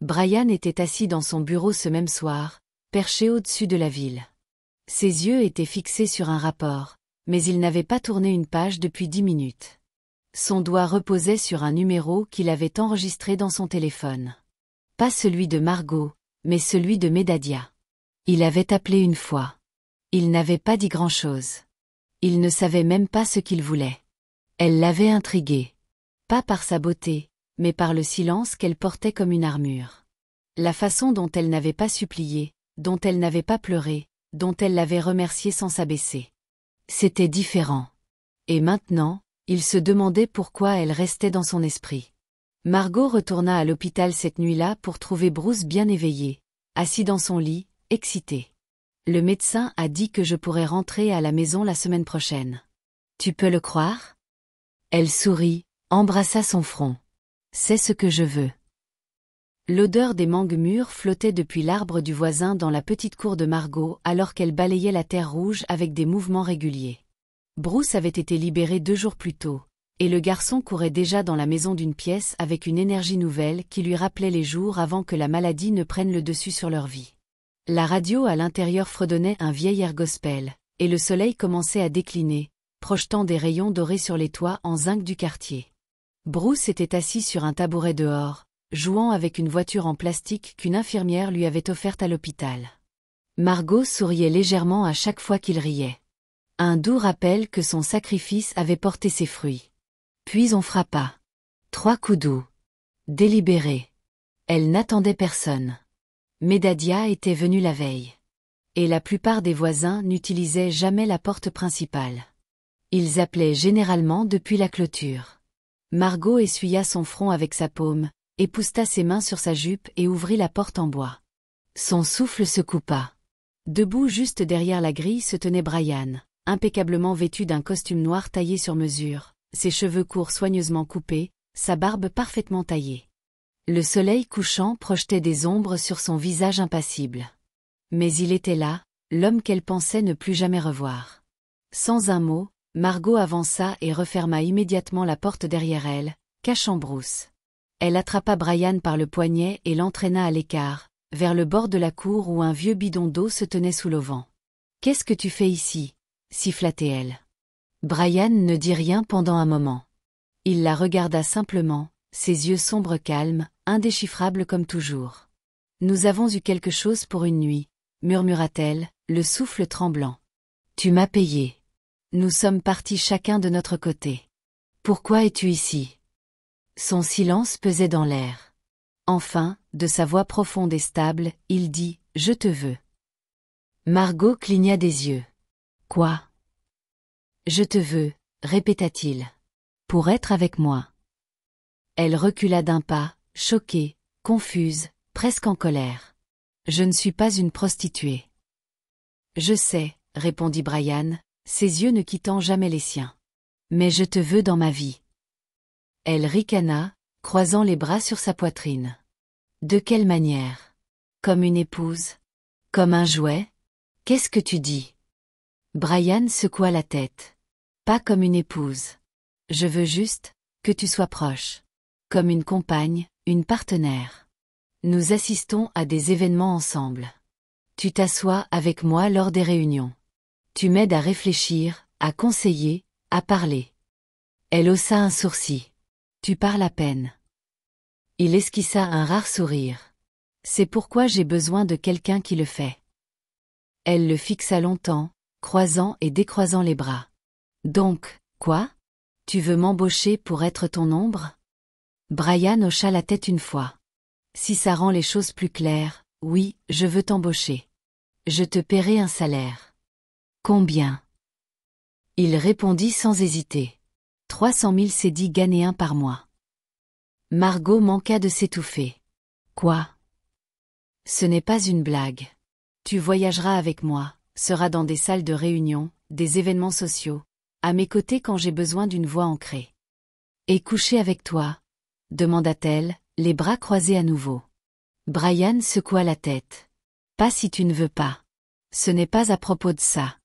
Brian était assis dans son bureau ce même soir, perché au-dessus de la ville. Ses yeux étaient fixés sur un rapport, mais il n'avait pas tourné une page depuis 10 minutes. Son doigt reposait sur un numéro qu'il avait enregistré dans son téléphone. Pas celui de Margot, mais celui de Medhadia. Il avait appelé une fois. Il n'avait pas dit grand-chose. Il ne savait même pas ce qu'il voulait. Elle l'avait intrigué. Pas par sa beauté, mais par le silence qu'elle portait comme une armure. La façon dont elle n'avait pas supplié, dont elle n'avait pas pleuré, dont elle l'avait remercié sans s'abaisser. C'était différent. Et maintenant, il se demandait pourquoi elle restait dans son esprit. Margot retourna à l'hôpital cette nuit-là pour trouver Bruce bien éveillé, assis dans son lit, excité. Le médecin a dit que je pourrais rentrer à la maison la semaine prochaine. Tu peux le croire? Elle sourit, embrassa son front. C'est ce que je veux. L'odeur des mangues mûres flottait depuis l'arbre du voisin dans la petite cour de Margot alors qu'elle balayait la terre rouge avec des mouvements réguliers. Bruce avait été libéré 2 jours plus tôt, et le garçon courait déjà dans la maison d'une pièce avec une énergie nouvelle qui lui rappelait les jours avant que la maladie ne prenne le dessus sur leur vie. La radio à l'intérieur fredonnait un vieil air gospel, et le soleil commençait à décliner, projetant des rayons dorés sur les toits en zinc du quartier. Bruce était assis sur un tabouret dehors, jouant avec une voiture en plastique qu'une infirmière lui avait offerte à l'hôpital. Margot souriait légèrement à chaque fois qu'il riait. Un doux rappel que son sacrifice avait porté ses fruits. Puis on frappa. 3 coups doux. Délibérés. Elle n'attendait personne. Medhadia était venue la veille. Et la plupart des voisins n'utilisaient jamais la porte principale. Ils appelaient généralement depuis la clôture. Margot essuya son front avec sa paume, épousseta ses mains sur sa jupe et ouvrit la porte en bois. Son souffle se coupa. Debout juste derrière la grille se tenait Brian, impeccablement vêtu d'un costume noir taillé sur mesure, ses cheveux courts soigneusement coupés, sa barbe parfaitement taillée. Le soleil couchant projetait des ombres sur son visage impassible. Mais il était là, l'homme qu'elle pensait ne plus jamais revoir. Sans un mot, Margot avança et referma immédiatement la porte derrière elle, cachant Bruce. Elle attrapa Brian par le poignet et l'entraîna à l'écart, vers le bord de la cour où un vieux bidon d'eau se tenait sous l'auvent. « Qu'est-ce que tu fais ici » siffla-t-elle. Brian ne dit rien pendant un moment. Il la regarda simplement, ses yeux sombres calmes, indéchiffrables comme toujours. « Nous avons eu quelque chose pour une nuit, » murmura-t-elle, le souffle tremblant. « Tu m'as payé. Nous sommes partis chacun de notre côté. Pourquoi es-tu ici ?» Son silence pesait dans l'air. Enfin, de sa voix profonde et stable, il dit « Je te veux ». Margot cligna des yeux. « Quoi ?»« Je te veux », répéta-t-il. « Pour être avec moi. » Elle recula d'un pas, choquée, confuse, presque en colère. « Je ne suis pas une prostituée. »« Je sais », répondit Brian, ses yeux ne quittant jamais les siens. « Mais je te veux dans ma vie. » Elle ricana, croisant les bras sur sa poitrine. « De quelle manière ? Comme une épouse ? Comme un jouet ? Qu'est-ce que tu dis ?» Brian secoua la tête. « Pas comme une épouse. Je veux juste que tu sois proche. Comme une compagne, une partenaire. Nous assistons à des événements ensemble. Tu t'assois avec moi lors des réunions. Tu m'aides à réfléchir, à conseiller, à parler. » Elle haussa un sourcil. « Tu parles à peine. » Il esquissa un rare sourire. « C'est pourquoi j'ai besoin de quelqu'un qui le fait. » Elle le fixa longtemps, croisant et décroisant les bras. « Donc, quoi ? Tu veux m'embaucher pour être ton ombre ?» Brian hocha la tête une fois. « Si ça rend les choses plus claires, oui, je veux t'embaucher. Je te paierai un salaire. » « Combien ?» Il répondit sans hésiter. 300 000 cédis ghanéens par mois. Margot manqua de s'étouffer. « Quoi ? » ?»« Ce n'est pas une blague. Tu voyageras avec moi, seras dans des salles de réunion, des événements sociaux, à mes côtés quand j'ai besoin d'une voix ancrée. »« Et coucher avec toi ?» demanda-t-elle, les bras croisés à nouveau. Brian secoua la tête. « Pas si tu ne veux pas. Ce n'est pas à propos de ça. »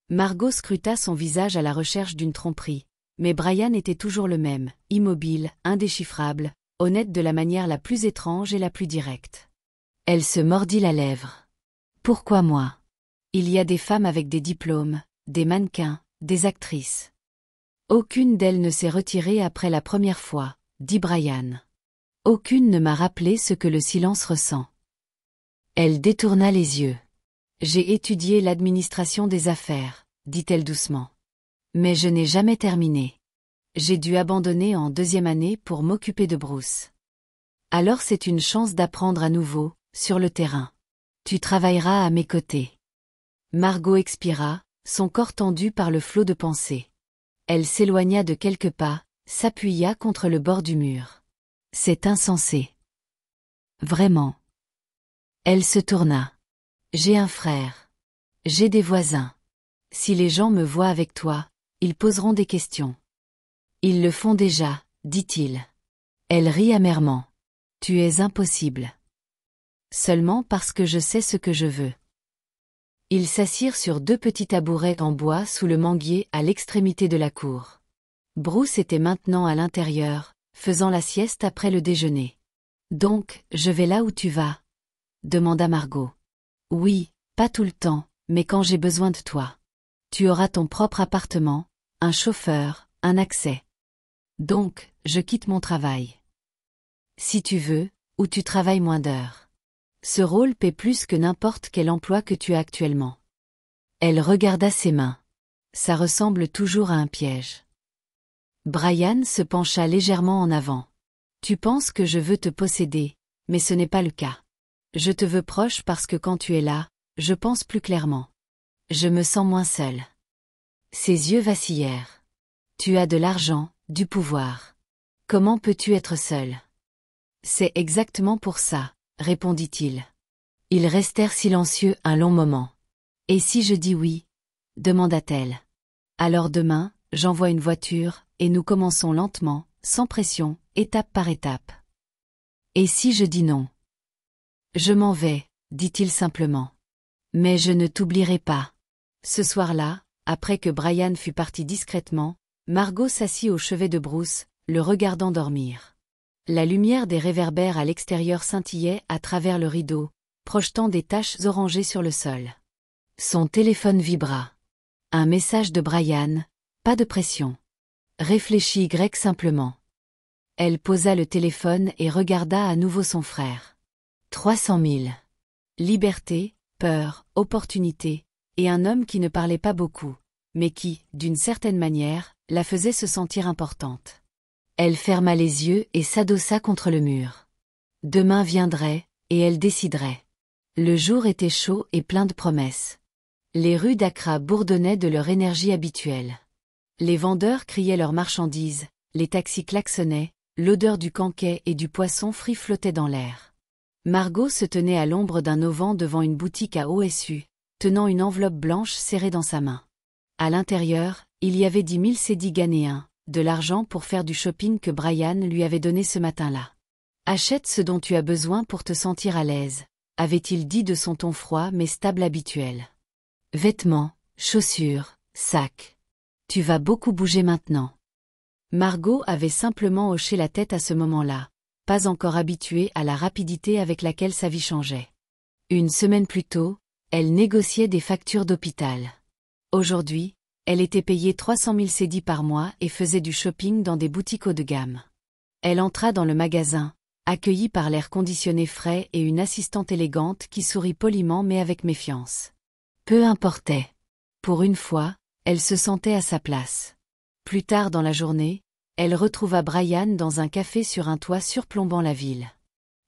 Margot scruta son visage à la recherche d'une tromperie, mais Brian était toujours le même, immobile, indéchiffrable, honnête de la manière la plus étrange et la plus directe. Elle se mordit la lèvre. Pourquoi moi? Il y a des femmes avec des diplômes, des mannequins, des actrices. Aucune d'elles ne s'est retirée après la première fois, dit Brian. Aucune ne m'a rappelé ce que le silence ressent. Elle détourna les yeux. J'ai étudié l'administration des affaires, dit-elle doucement. Mais je n'ai jamais terminé. J'ai dû abandonner en 2e année pour m'occuper de Bruce. Alors c'est une chance d'apprendre à nouveau, sur le terrain. Tu travailleras à mes côtés. Margot expira, son corps tendu par le flot de pensées. Elle s'éloigna de quelques pas, s'appuya contre le bord du mur. C'est insensé. Vraiment. Elle se tourna. J'ai un frère. J'ai des voisins. Si les gens me voient avec toi, ils poseront des questions. Ils le font déjà, dit-il. Elle rit amèrement. Tu es impossible. Seulement parce que je sais ce que je veux. Ils s'assirent sur 2 petits tabourets en bois sous le manguier à l'extrémité de la cour. Bruce était maintenant à l'intérieur, faisant la sieste après le déjeuner. Donc, je vais là où tu vas? Demanda Margot. Oui, pas tout le temps, mais quand j'ai besoin de toi. Tu auras ton propre appartement, un chauffeur, un accès. Donc, je quitte mon travail. Si tu veux, ou tu travailles moins d'heures. Ce rôle paie plus que n'importe quel emploi que tu as actuellement. Elle regarda ses mains. Ça ressemble toujours à un piège. Brian se pencha légèrement en avant. Tu penses que je veux te posséder, mais ce n'est pas le cas. Je te veux proche parce que quand tu es là, je pense plus clairement. Je me sens moins seule. Ses yeux vacillèrent. Tu as de l'argent, du pouvoir. Comment peux-tu être seule? C'est exactement pour ça, répondit-il. Ils restèrent silencieux un long moment. Et si je dis oui? Demanda-t-elle. Alors demain, j'envoie une voiture, et nous commençons lentement, sans pression, étape par étape. Et si je dis non? Je m'en vais, dit-il simplement. Mais je ne t'oublierai pas. Ce soir-là, après que Brian fut parti discrètement, Margot s'assit au chevet de Bruce, le regardant dormir. La lumière des réverbères à l'extérieur scintillait à travers le rideau, projetant des taches orangées sur le sol. Son téléphone vibra. Un message de Brian, pas de pression. Réfléchis Y simplement. Elle posa le téléphone et regarda à nouveau son frère. 300 000. Liberté, peur, opportunité, et un homme qui ne parlait pas beaucoup, mais qui, d'une certaine manière, la faisait se sentir importante. Elle ferma les yeux et s'adossa contre le mur. Demain viendrait, et elle déciderait. Le jour était chaud et plein de promesses. Les rues d'Accra bourdonnaient de leur énergie habituelle. Les vendeurs criaient leurs marchandises, les taxis klaxonnaient, l'odeur du canquet et du poisson frit flottait dans l'air. Margot se tenait à l'ombre d'un auvent devant une boutique à OSU, tenant une enveloppe blanche serrée dans sa main. À l'intérieur, il y avait 10 000 cédis ghanéens, de l'argent pour faire du shopping que Brian lui avait donné ce matin-là. Achète ce dont tu as besoin pour te sentir à l'aise, avait-il dit de son ton froid mais stable habituel. Vêtements, chaussures, sacs. Tu vas beaucoup bouger maintenant. Margot avait simplement hoché la tête à ce moment-là, pas encore habituée à la rapidité avec laquelle sa vie changeait. Une semaine plus tôt, elle négociait des factures d'hôpital. Aujourd'hui, elle était payée 300 000 cédis par mois et faisait du shopping dans des boutiques haut de gamme. Elle entra dans le magasin, accueillie par l'air conditionné frais et une assistante élégante qui sourit poliment mais avec méfiance. Peu importait. Pour une fois, elle se sentait à sa place. Plus tard dans la journée, elle retrouva Brian dans un café sur un toit surplombant la ville.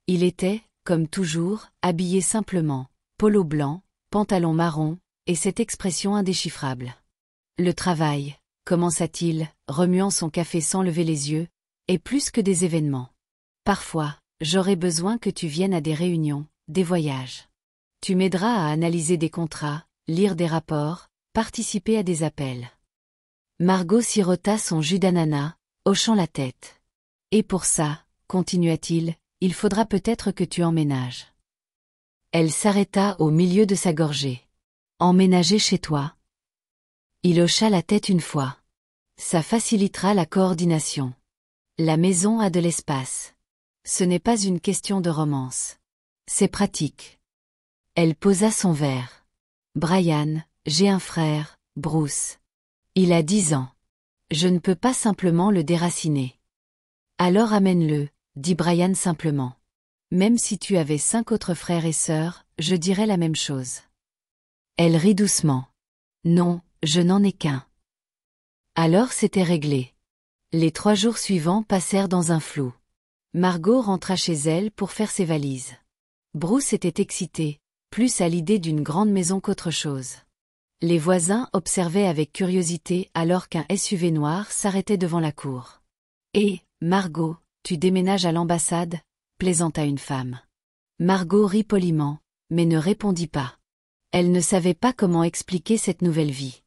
Il était, comme toujours, habillé simplement, polo blanc, pantalon marron, et cette expression indéchiffrable. Le travail, commença-t-il, remuant son café sans lever les yeux, est plus que des événements. Parfois, j'aurai besoin que tu viennes à des réunions, des voyages. Tu m'aideras à analyser des contrats, lire des rapports, participer à des appels. Margot sirota son jus d'ananas, hochant la tête. Et pour ça, continua-t-il, il faudra peut-être que tu emménages. Elle s'arrêta au milieu de sa gorgée. Emménager chez toi? Il hocha la tête une fois. Ça facilitera la coordination. La maison a de l'espace. Ce n'est pas une question de romance. C'est pratique. Elle posa son verre. Brian, j'ai un frère, Bruce. Il a 10 ans. Je ne peux pas simplement le déraciner. Alors amène-le, dit Brian simplement. Même si tu avais 5 autres frères et sœurs, je dirais la même chose. Elle rit doucement. Non, je n'en ai qu'un. Alors c'était réglé. Les 3 jours suivants passèrent dans un flou. Margot rentra chez elle pour faire ses valises. Bruce était excité, plus à l'idée d'une grande maison qu'autre chose. Les voisins observaient avec curiosité alors qu'un SUV noir s'arrêtait devant la cour. « Hé, Margot, tu déménages à l'ambassade ?» plaisanta une femme. Margot rit poliment, mais ne répondit pas. Elle ne savait pas comment expliquer cette nouvelle vie.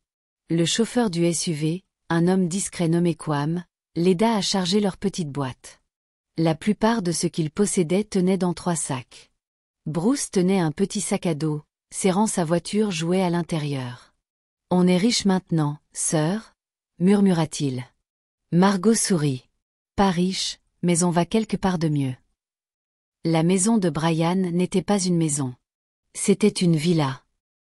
Le chauffeur du SUV, un homme discret nommé Quam, l'aida à charger leur petite boîte. La plupart de ce qu'ils possédaient tenait dans 3 sacs. Bruce tenait un petit sac à dos, serrant sa voiture jouait à l'intérieur. « On est riche maintenant, sœur ?» murmura-t-il. Margot sourit. « Pas riche, mais on va quelque part de mieux. » La maison de Brian n'était pas une maison. C'était une villa.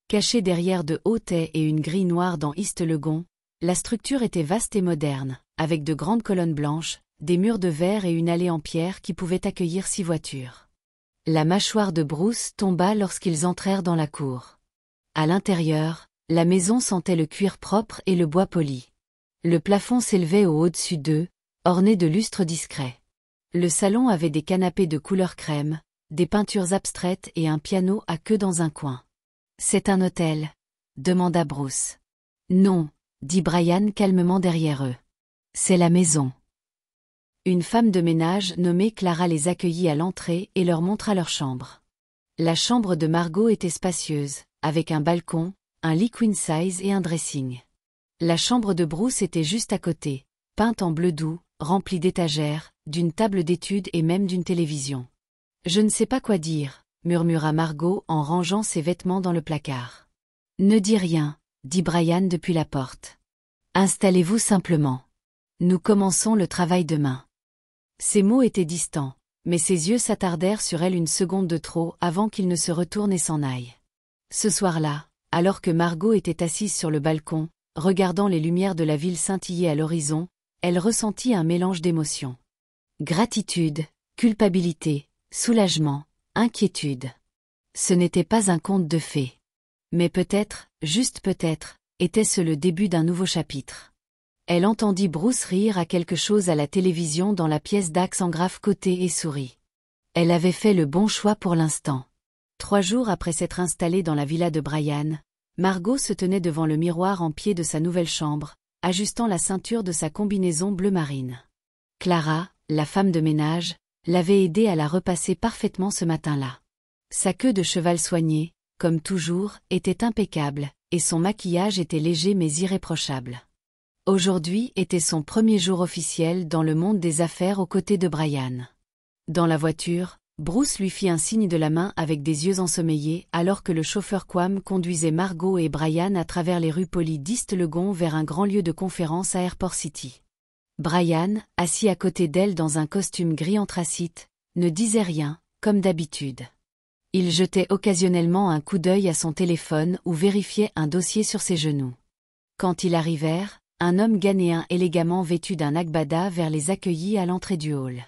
Cachée derrière de hauts tais et une grille noire dans East-Legon, la structure était vaste et moderne, avec de grandes colonnes blanches, des murs de verre et une allée en pierre qui pouvait accueillir 6 voitures. La mâchoire de Bruce tomba lorsqu'ils entrèrent dans la cour. À l'intérieur, la maison sentait le cuir propre et le bois poli. Le plafond s'élevait au-dessus d'eux, orné de lustres discrets. Le salon avait des canapés de couleur crème, des peintures abstraites et un piano à queue dans un coin. « C'est un hôtel ?» demanda Bruce. « Non », dit Brian calmement derrière eux. « C'est la maison. » Une femme de ménage nommée Clara les accueillit à l'entrée et leur montra leur chambre. La chambre de Margot était spacieuse, avec un balcon, un lit queen size et un dressing. La chambre de Bruce était juste à côté, peinte en bleu doux, remplie d'étagères, d'une table d'études et même d'une télévision. « Je ne sais pas quoi dire », murmura Margot en rangeant ses vêtements dans le placard. « Ne dis rien », dit Brian depuis la porte. « Installez-vous simplement. Nous commençons le travail demain. » Ces mots étaient distants, mais ses yeux s'attardèrent sur elle une seconde de trop avant qu'il ne se retourne et s'en aille. Ce soir-là, alors que Margot était assise sur le balcon, regardant les lumières de la ville scintiller à l'horizon, elle ressentit un mélange d'émotions. Gratitude, culpabilité, soulagement, inquiétude. Ce n'était pas un conte de fées. Mais peut-être, juste peut-être, était-ce le début d'un nouveau chapitre. Elle entendit Bruce rire à quelque chose à la télévision dans la pièce d'axe en grave côté et sourit. Elle avait fait le bon choix pour l'instant. 3 jours après s'être installée dans la villa de Brian, Margot se tenait devant le miroir en pied de sa nouvelle chambre, ajustant la ceinture de sa combinaison bleu marine. Clara, la femme de ménage, l'avait aidée à la repasser parfaitement ce matin-là. Sa queue de cheval soignée, comme toujours, était impeccable, et son maquillage était léger mais irréprochable. Aujourd'hui était son premier jour officiel dans le monde des affaires aux côtés de Brian. Dans la voiture, Bruce lui fit un signe de la main avec des yeux ensommeillés alors que le chauffeur Quam conduisait Margot et Brian à travers les rues polies d'East-Legon vers un grand lieu de conférence à Airport City. Brian, assis à côté d'elle dans un costume gris anthracite, ne disait rien, comme d'habitude. Il jetait occasionnellement un coup d'œil à son téléphone ou vérifiait un dossier sur ses genoux. Quand ils arrivèrent, un homme ghanéen élégamment vêtu d'un agbada vers les accueillit à l'entrée du hall.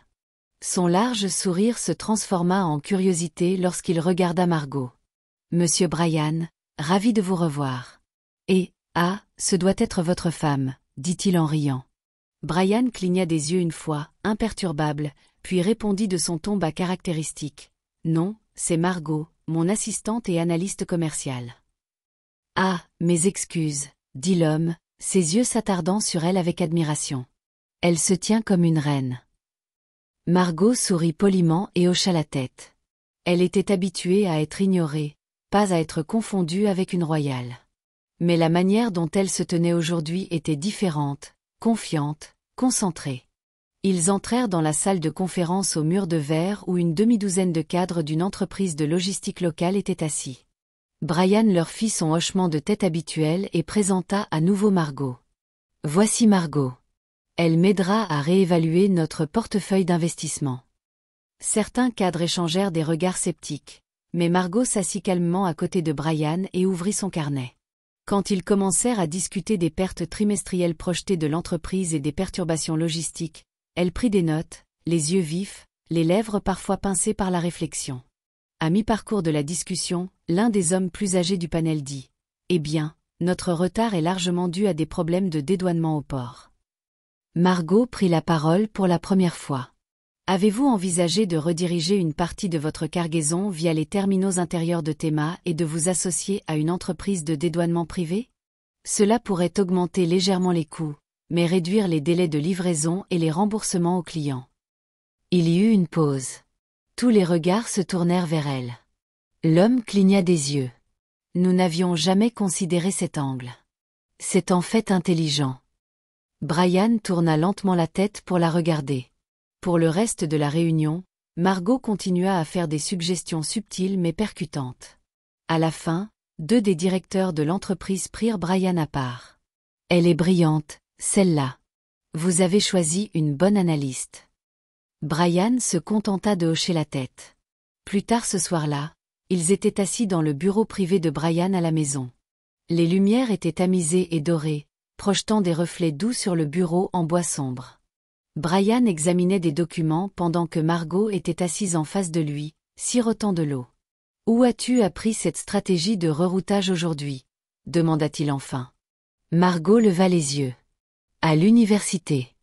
Son large sourire se transforma en curiosité lorsqu'il regarda Margot. « Monsieur Brian, ravi de vous revoir. »« Et, ce doit être votre femme, » dit-il en riant. Brian cligna des yeux une fois, imperturbable, puis répondit de son ton bas caractéristique. « Non, c'est Margot, mon assistante et analyste commerciale. »« Ah, mes excuses, » dit l'homme, ses yeux s'attardant sur elle avec admiration. « Elle se tient comme une reine. » Margot sourit poliment et hocha la tête. Elle était habituée à être ignorée, pas à être confondue avec une royale. Mais la manière dont elle se tenait aujourd'hui était différente, confiante, concentrée. Ils entrèrent dans la salle de conférence aux murs de verre où une demi-douzaine de cadres d'une entreprise de logistique locale étaient assis. Brian leur fit son hochement de tête habituel et présenta à nouveau Margot. « Voici Margot. Elle m'aidera à réévaluer notre portefeuille d'investissement. » Certains cadres échangèrent des regards sceptiques, mais Margot s'assit calmement à côté de Brian et ouvrit son carnet. Quand ils commencèrent à discuter des pertes trimestrielles projetées de l'entreprise et des perturbations logistiques, elle prit des notes, les yeux vifs, les lèvres parfois pincées par la réflexion. À mi-parcours de la discussion, l'un des hommes plus âgés du panel dit « Eh bien, notre retard est largement dû à des problèmes de dédouanement au port. » Margot prit la parole pour la première fois. « Avez-vous envisagé de rediriger une partie de votre cargaison via les terminaux intérieurs de Tema et de vous associer à une entreprise de dédouanement privée? Cela pourrait augmenter légèrement les coûts, mais réduire les délais de livraison et les remboursements aux clients. » Il y eut une pause. Tous les regards se tournèrent vers elle. L'homme cligna des yeux. Nous n'avions jamais considéré cet angle. C'est en fait intelligent. Brian tourna lentement la tête pour la regarder. Pour le reste de la réunion, Margot continua à faire des suggestions subtiles mais percutantes. À la fin, 2 des directeurs de l'entreprise prirent Brian à part. Elle est brillante, celle-là. Vous avez choisi une bonne analyste. Brian se contenta de hocher la tête. Plus tard ce soir-là, ils étaient assis dans le bureau privé de Brian à la maison. Les lumières étaient tamisées et dorées, projetant des reflets doux sur le bureau en bois sombre. Brian examinait des documents pendant que Margot était assise en face de lui, sirotant de l'eau. « Où as-tu appris cette stratégie de reroutage aujourd'hui ?» demanda-t-il enfin. Margot leva les yeux. « À l'université.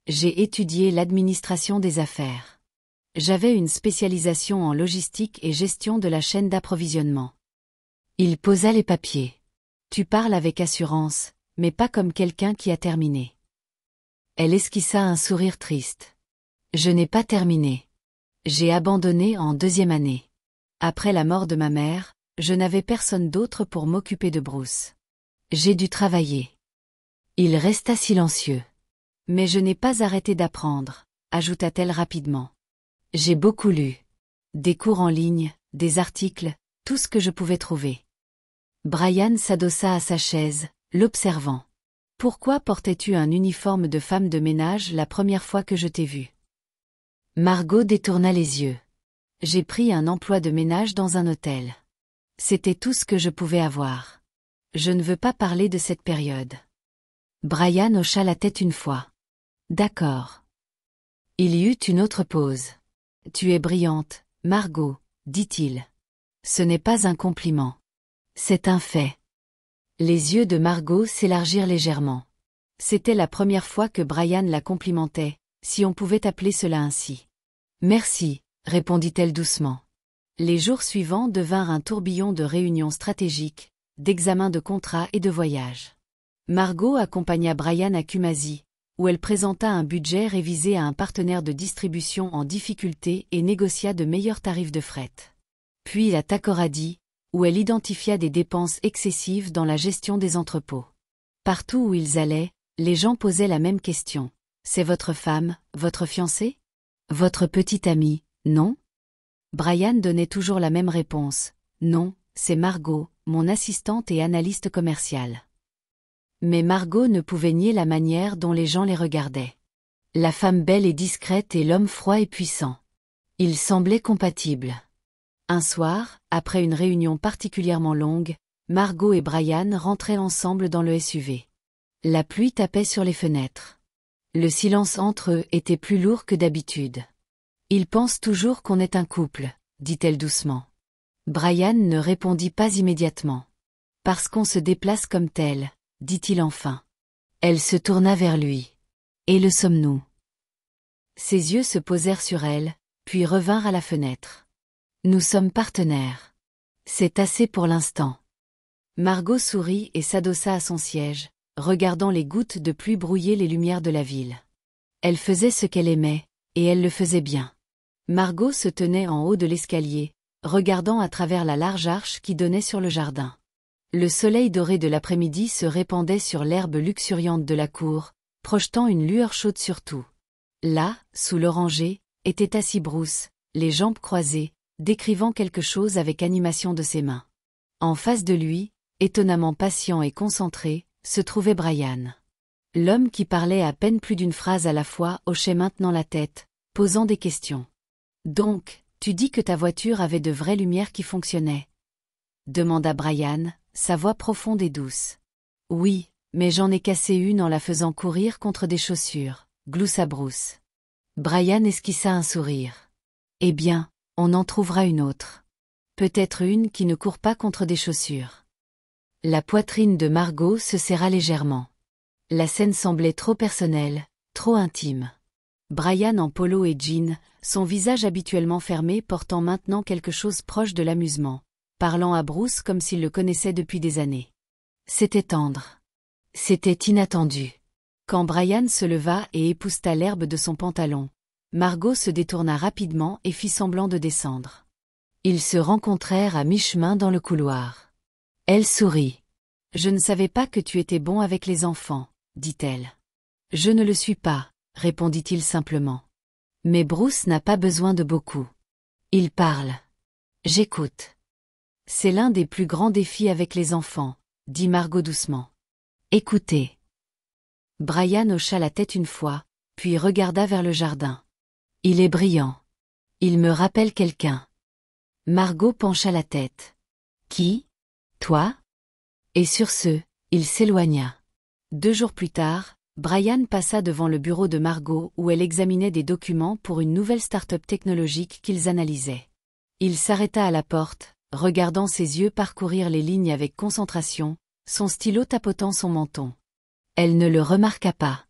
J'ai étudié l'administration des affaires. J'avais une spécialisation en logistique et gestion de la chaîne d'approvisionnement. » Il posa les papiers. « Tu parles avec assurance, mais pas comme quelqu'un qui a terminé. » Elle esquissa un sourire triste. « Je n'ai pas terminé. J'ai abandonné en 2e année. Après la mort de ma mère, je n'avais personne d'autre pour m'occuper de Bruce. J'ai dû travailler. » Il resta silencieux. « Mais je n'ai pas arrêté d'apprendre, » ajouta-t-elle rapidement. « J'ai beaucoup lu. Des cours en ligne, des articles, tout ce que je pouvais trouver. » Brian s'adossa à sa chaise, l'observant. « Pourquoi portais-tu un uniforme de femme de ménage la première fois que je t'ai vue ?» Margot détourna les yeux. « J'ai pris un emploi de ménage dans un hôtel. C'était tout ce que je pouvais avoir. Je ne veux pas parler de cette période. » Brian hocha la tête une fois. « D'accord. » Il y eut une autre pause. « Tu es brillante, Margot, » dit-il. « Ce n'est pas un compliment. C'est un fait. » Les yeux de Margot s'élargirent légèrement. C'était la première fois que Brian la complimentait, si on pouvait appeler cela ainsi. « Merci, » répondit-elle doucement. Les jours suivants devinrent un tourbillon de réunions stratégiques, d'examens de contrats et de voyages. Margot accompagna Brian à Kumasi, où elle présenta un budget révisé à un partenaire de distribution en difficulté et négocia de meilleurs tarifs de fret. Puis à Takoradi, où elle identifia des dépenses excessives dans la gestion des entrepôts. Partout où ils allaient, les gens posaient la même question. « C'est votre femme, votre fiancée ? Votre petite amie, non ?» Brian donnait toujours la même réponse. « Non, c'est Margot, mon assistante et analyste commerciale. » Mais Margot ne pouvait nier la manière dont les gens les regardaient. La femme belle et discrète et l'homme froid et puissant. Ils semblaient compatibles. Un soir, après une réunion particulièrement longue, Margot et Brian rentraient ensemble dans le SUV. La pluie tapait sur les fenêtres. Le silence entre eux était plus lourd que d'habitude. « Ils pensent toujours qu'on est un couple, » dit-elle doucement. Brian ne répondit pas immédiatement. « Parce qu'on se déplace comme tel, » dit-il enfin. Elle se tourna vers lui. « Et le sommes-nous » Ses yeux se posèrent sur elle, puis revinrent à la fenêtre. « Nous sommes partenaires. C'est assez pour l'instant. » Margot sourit et s'adossa à son siège, regardant les gouttes de pluie brouiller les lumières de la ville. Elle faisait ce qu'elle aimait, et elle le faisait bien. Margot se tenait en haut de l'escalier, regardant à travers la large arche qui donnait sur le jardin. Le soleil doré de l'après-midi se répandait sur l'herbe luxuriante de la cour, projetant une lueur chaude sur tout. Là, sous l'oranger, était assis Bruce, les jambes croisées, décrivant quelque chose avec animation de ses mains. En face de lui, étonnamment patient et concentré, se trouvait Brian. L'homme qui parlait à peine plus d'une phrase à la fois hochait maintenant la tête, posant des questions. Donc, tu dis que ta voiture avait de vraies lumières qui fonctionnaient? Demanda Brian, sa voix profonde et douce. Oui, mais j'en ai cassé une en la faisant courir contre des chaussures, gloussa Bruce. Brian esquissa un sourire. Eh bien, on en trouvera une autre. Peut-être une qui ne court pas contre des chaussures. La poitrine de Margot se serra légèrement. La scène semblait trop personnelle, trop intime. Brian en polo et jean, son visage habituellement fermé portant maintenant quelque chose proche de l'amusement, parlant à Bruce comme s'il le connaissait depuis des années. C'était tendre. C'était inattendu. Quand Brian se leva et épousseta l'herbe de son pantalon, Margot se détourna rapidement et fit semblant de descendre. Ils se rencontrèrent à mi-chemin dans le couloir. Elle sourit. « Je ne savais pas que tu étais bon avec les enfants, » dit-elle. « Je ne le suis pas, » répondit-il simplement. Mais Bruce n'a pas besoin de beaucoup. Il parle. J'écoute. C'est l'un des plus grands défis avec les enfants, dit Margot doucement. Écoutez. Brian hocha la tête une fois, puis regarda vers le jardin. Il est brillant. Il me rappelle quelqu'un. Margot pencha la tête. Qui? Toi? Et sur ce, il s'éloigna. 2 jours plus tard, Brian passa devant le bureau de Margot où elle examinait des documents pour une nouvelle start-up technologique qu'ils analysaient. Il s'arrêta à la porte, regardant ses yeux parcourir les lignes avec concentration, son stylo tapotant son menton. Elle ne le remarqua pas.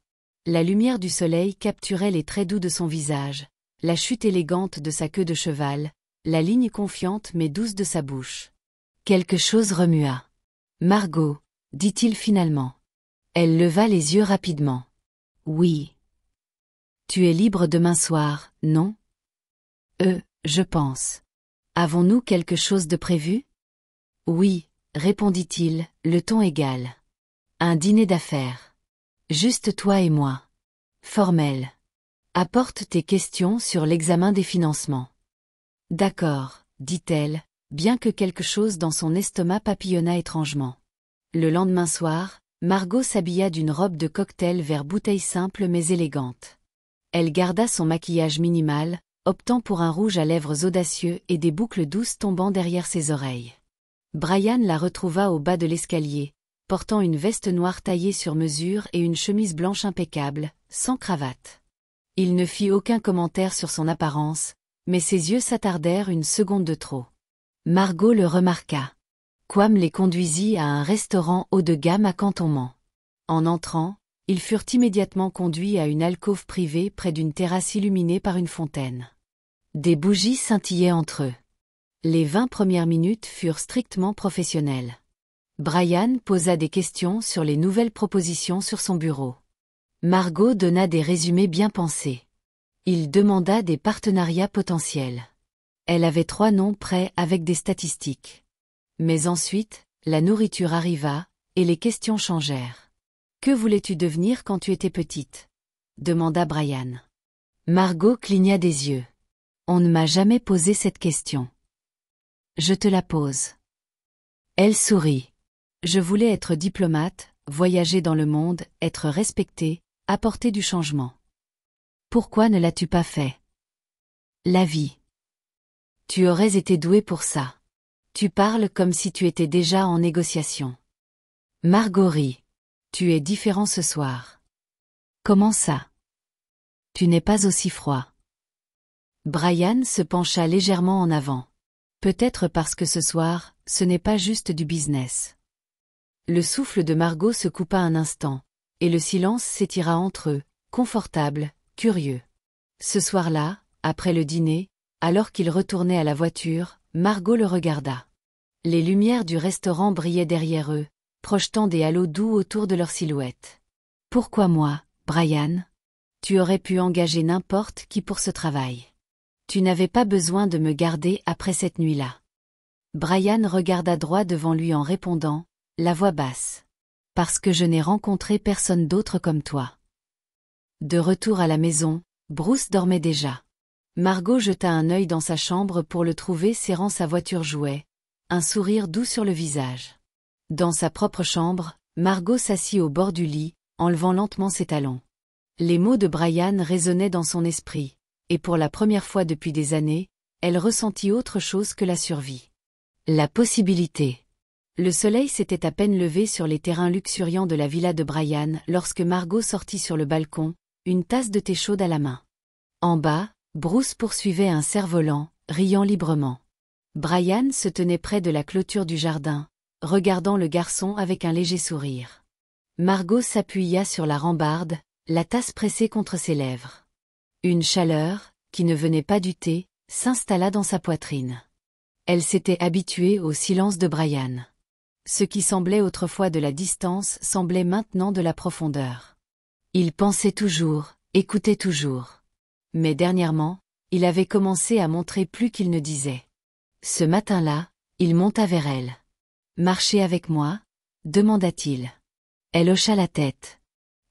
La lumière du soleil capturait les traits doux de son visage, la chute élégante de sa queue de cheval, la ligne confiante mais douce de sa bouche. Quelque chose remua. « Margot, » dit-il finalement. Elle leva les yeux rapidement. « Oui. »« Tu es libre demain soir, non ? » Je pense. »« Avons-nous quelque chose de prévu ? » ?»« Oui, » répondit-il, le ton égal. « Un dîner d'affaires. Juste toi et moi. Formel. Apporte tes questions sur l'examen des financements. »« D'accord, » dit-elle, bien que quelque chose dans son estomac papillonna étrangement. Le lendemain soir, Margot s'habilla d'une robe de cocktail vert bouteille simple mais élégante. Elle garda son maquillage minimal, optant pour un rouge à lèvres audacieux et des boucles douces tombant derrière ses oreilles. Brian la retrouva au bas de l'escalier, portant une veste noire taillée sur mesure et une chemise blanche impeccable, sans cravate. Il ne fit aucun commentaire sur son apparence, mais ses yeux s'attardèrent une seconde de trop. Margot le remarqua. Quam les conduisit à un restaurant haut de gamme à Cantonment. En entrant, ils furent immédiatement conduits à une alcôve privée près d'une terrasse illuminée par une fontaine. Des bougies scintillaient entre eux. Les 20 premières minutes furent strictement professionnelles. Brian posa des questions sur les nouvelles propositions sur son bureau. Margot donna des résumés bien pensés. Il demanda des partenariats potentiels. Elle avait 3 noms prêts avec des statistiques. Mais ensuite, la nourriture arriva, et les questions changèrent. « Que voulais-tu devenir quand tu étais petite ?» demanda Brian. Margot cligna des yeux. « On ne m'a jamais posé cette question. »« Je te la pose. » Elle sourit. « Je voulais être diplomate, voyager dans le monde, être respectée, apporter du changement. »« Pourquoi ne l'as-tu pas fait ?»« La vie. »« Tu aurais été douée pour ça. » Tu parles comme si tu étais déjà en négociation. Margot rit. Tu es différent ce soir. Comment ça? Tu n'es pas aussi froid. Brian se pencha légèrement en avant. Peut-être parce que ce soir, ce n'est pas juste du business. Le souffle de Margot se coupa un instant, et le silence s'étira entre eux, confortable, curieux. Ce soir-là, après le dîner, alors qu'ils retournaient à la voiture, Margot le regarda. Les lumières du restaurant brillaient derrière eux, projetant des halos doux autour de leurs silhouettes. « Pourquoi moi, Brian ? Tu aurais pu engager n'importe qui pour ce travail. Tu n'avais pas besoin de me garder après cette nuit-là. » Brian regarda droit devant lui en répondant, la voix basse. « Parce que je n'ai rencontré personne d'autre comme toi. » De retour à la maison, Bruce dormait déjà. Margot jeta un œil dans sa chambre pour le trouver serrant sa voiture jouet, un sourire doux sur le visage. Dans sa propre chambre, Margot s'assit au bord du lit, enlevant lentement ses talons. Les mots de Brian résonnaient dans son esprit. et pour la première fois depuis des années, elle ressentit autre chose que la survie. La possibilité. Le soleil s'était à peine levé sur les terrains luxuriants de la villa de Brian lorsque Margot sortit sur le balcon, une tasse de thé chaude à la main. En bas, Bruce poursuivait un cerf-volant, riant librement. Brian se tenait près de la clôture du jardin, regardant le garçon avec un léger sourire. Margot s'appuya sur la rambarde, la tasse pressée contre ses lèvres. Une chaleur, qui ne venait pas du thé, s'installa dans sa poitrine. Elle s'était habituée au silence de Brian. Ce qui semblait autrefois de la distance semblait maintenant de la profondeur. Il pensait toujours, écoutait toujours. Mais dernièrement, il avait commencé à montrer plus qu'il ne disait. Ce matin-là, il monta vers elle. « Marcher avec moi ?» demanda-t-il. Elle hocha la tête.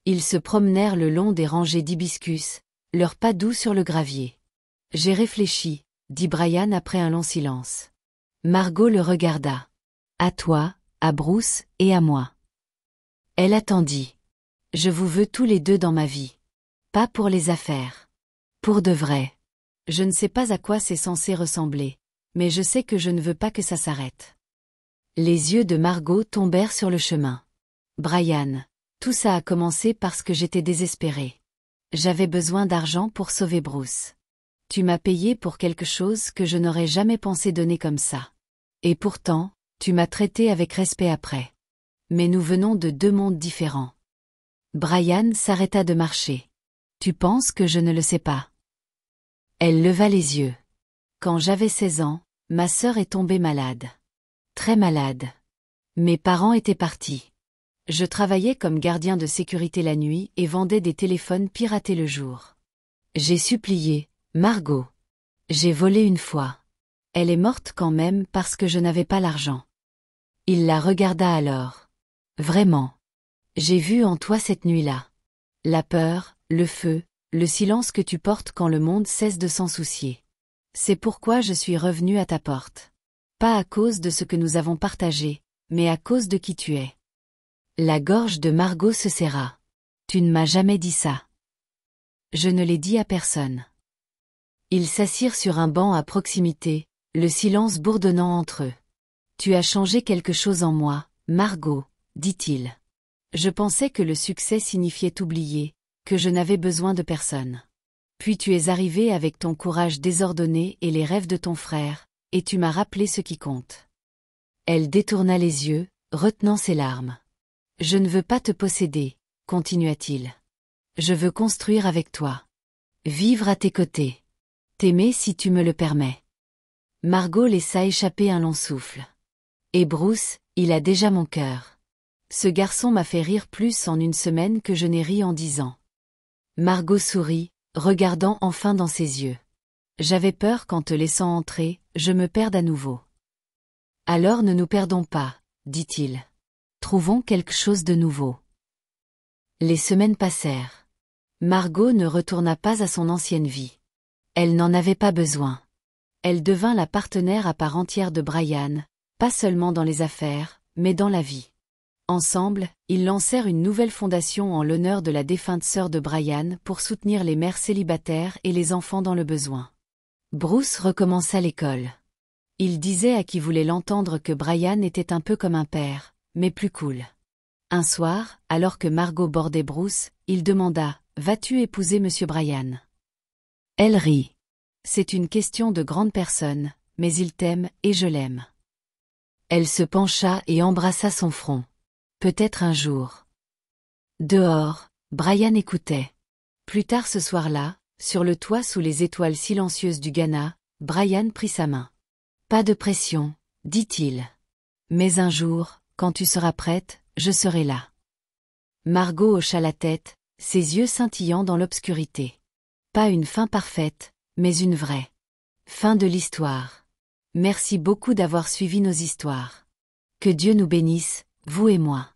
Ils se promenèrent le long des rangées d'hibiscus, leurs pas doux sur le gravier. « J'ai réfléchi », dit Brian après un long silence. Margot le regarda. « À toi, à Bruce et à moi. » Elle attendit. « Je vous veux tous les deux dans ma vie. Pas pour les affaires. Pour de vrai. Je ne sais pas à quoi c'est censé ressembler, mais je sais que je ne veux pas que ça s'arrête. » Les yeux de Margot tombèrent sur le chemin. « Brian, tout ça a commencé parce que j'étais désespérée. J'avais besoin d'argent pour sauver Bruce. Tu m'as payé pour quelque chose que je n'aurais jamais pensé donner comme ça. Et pourtant, tu m'as traité avec respect après. Mais nous venons de deux mondes différents. » Brian s'arrêta de marcher. « Tu penses que je ne le sais pas ?» Elle leva les yeux. « Quand j'avais 16 ans, ma sœur est tombée malade. Très malade. Mes parents étaient partis. Je travaillais comme gardien de sécurité la nuit et vendais des téléphones piratés le jour. J'ai supplié, Margot. J'ai volé une fois. Elle est morte quand même parce que je n'avais pas l'argent. » Il la regarda alors. « Vraiment. J'ai vu en toi cette nuit-là. La peur, le feu, le silence que tu portes quand le monde cesse de s'en soucier. C'est pourquoi je suis revenu à ta porte. Pas à cause de ce que nous avons partagé, mais à cause de qui tu es. » La gorge de Margot se serra. « Tu ne m'as jamais dit ça. » « Je ne l'ai dit à personne. » Ils s'assirent sur un banc à proximité, le silence bourdonnant entre eux. « Tu as changé quelque chose en moi, Margot, » dit-il. « Je pensais que le succès signifiait t'oublier, que je n'avais besoin de personne. Puis tu es arrivé avec ton courage désordonné et les rêves de ton frère, et tu m'as rappelé ce qui compte. » Elle détourna les yeux, retenant ses larmes. « Je ne veux pas te posséder, » continua-t-il. « Je veux construire avec toi. Vivre à tes côtés. T'aimer si tu me le permets. » Margot laissa échapper un long souffle. « Et Bruce, il a déjà mon cœur. Ce garçon m'a fait rire plus en une semaine que je n'ai ri en 10 ans. » Margot sourit, regardant enfin dans ses yeux. « J'avais peur qu'en te laissant entrer, je me perde à nouveau. »« Alors ne nous perdons pas, » dit-il. « Trouvons quelque chose de nouveau. » Les semaines passèrent. Margot ne retourna pas à son ancienne vie. Elle n'en avait pas besoin. Elle devint la partenaire à part entière de Brian, pas seulement dans les affaires, mais dans la vie. Ensemble, ils lancèrent une nouvelle fondation en l'honneur de la défunte sœur de Brian pour soutenir les mères célibataires et les enfants dans le besoin. Bruce recommença l'école. Il disait à qui voulait l'entendre que Brian était un peu comme un père, mais plus cool. Un soir, alors que Margot bordait Bruce, il demanda « Vas-tu épouser Monsieur Brian ?» Elle rit. « C'est une question de grande personne, mais il t'aime et je l'aime. » Elle se pencha et embrassa son front. « Peut-être un jour. » Dehors, Brian écoutait. Plus tard ce soir-là, sur le toit sous les étoiles silencieuses du Ghana, Brian prit sa main. « Pas de pression, » dit-il. « Mais un jour, quand tu seras prête, je serai là. » Margot hocha la tête, ses yeux scintillant dans l'obscurité. Pas une fin parfaite, mais une vraie. Fin de l'histoire. Merci beaucoup d'avoir suivi nos histoires. Que Dieu nous bénisse, vous et moi.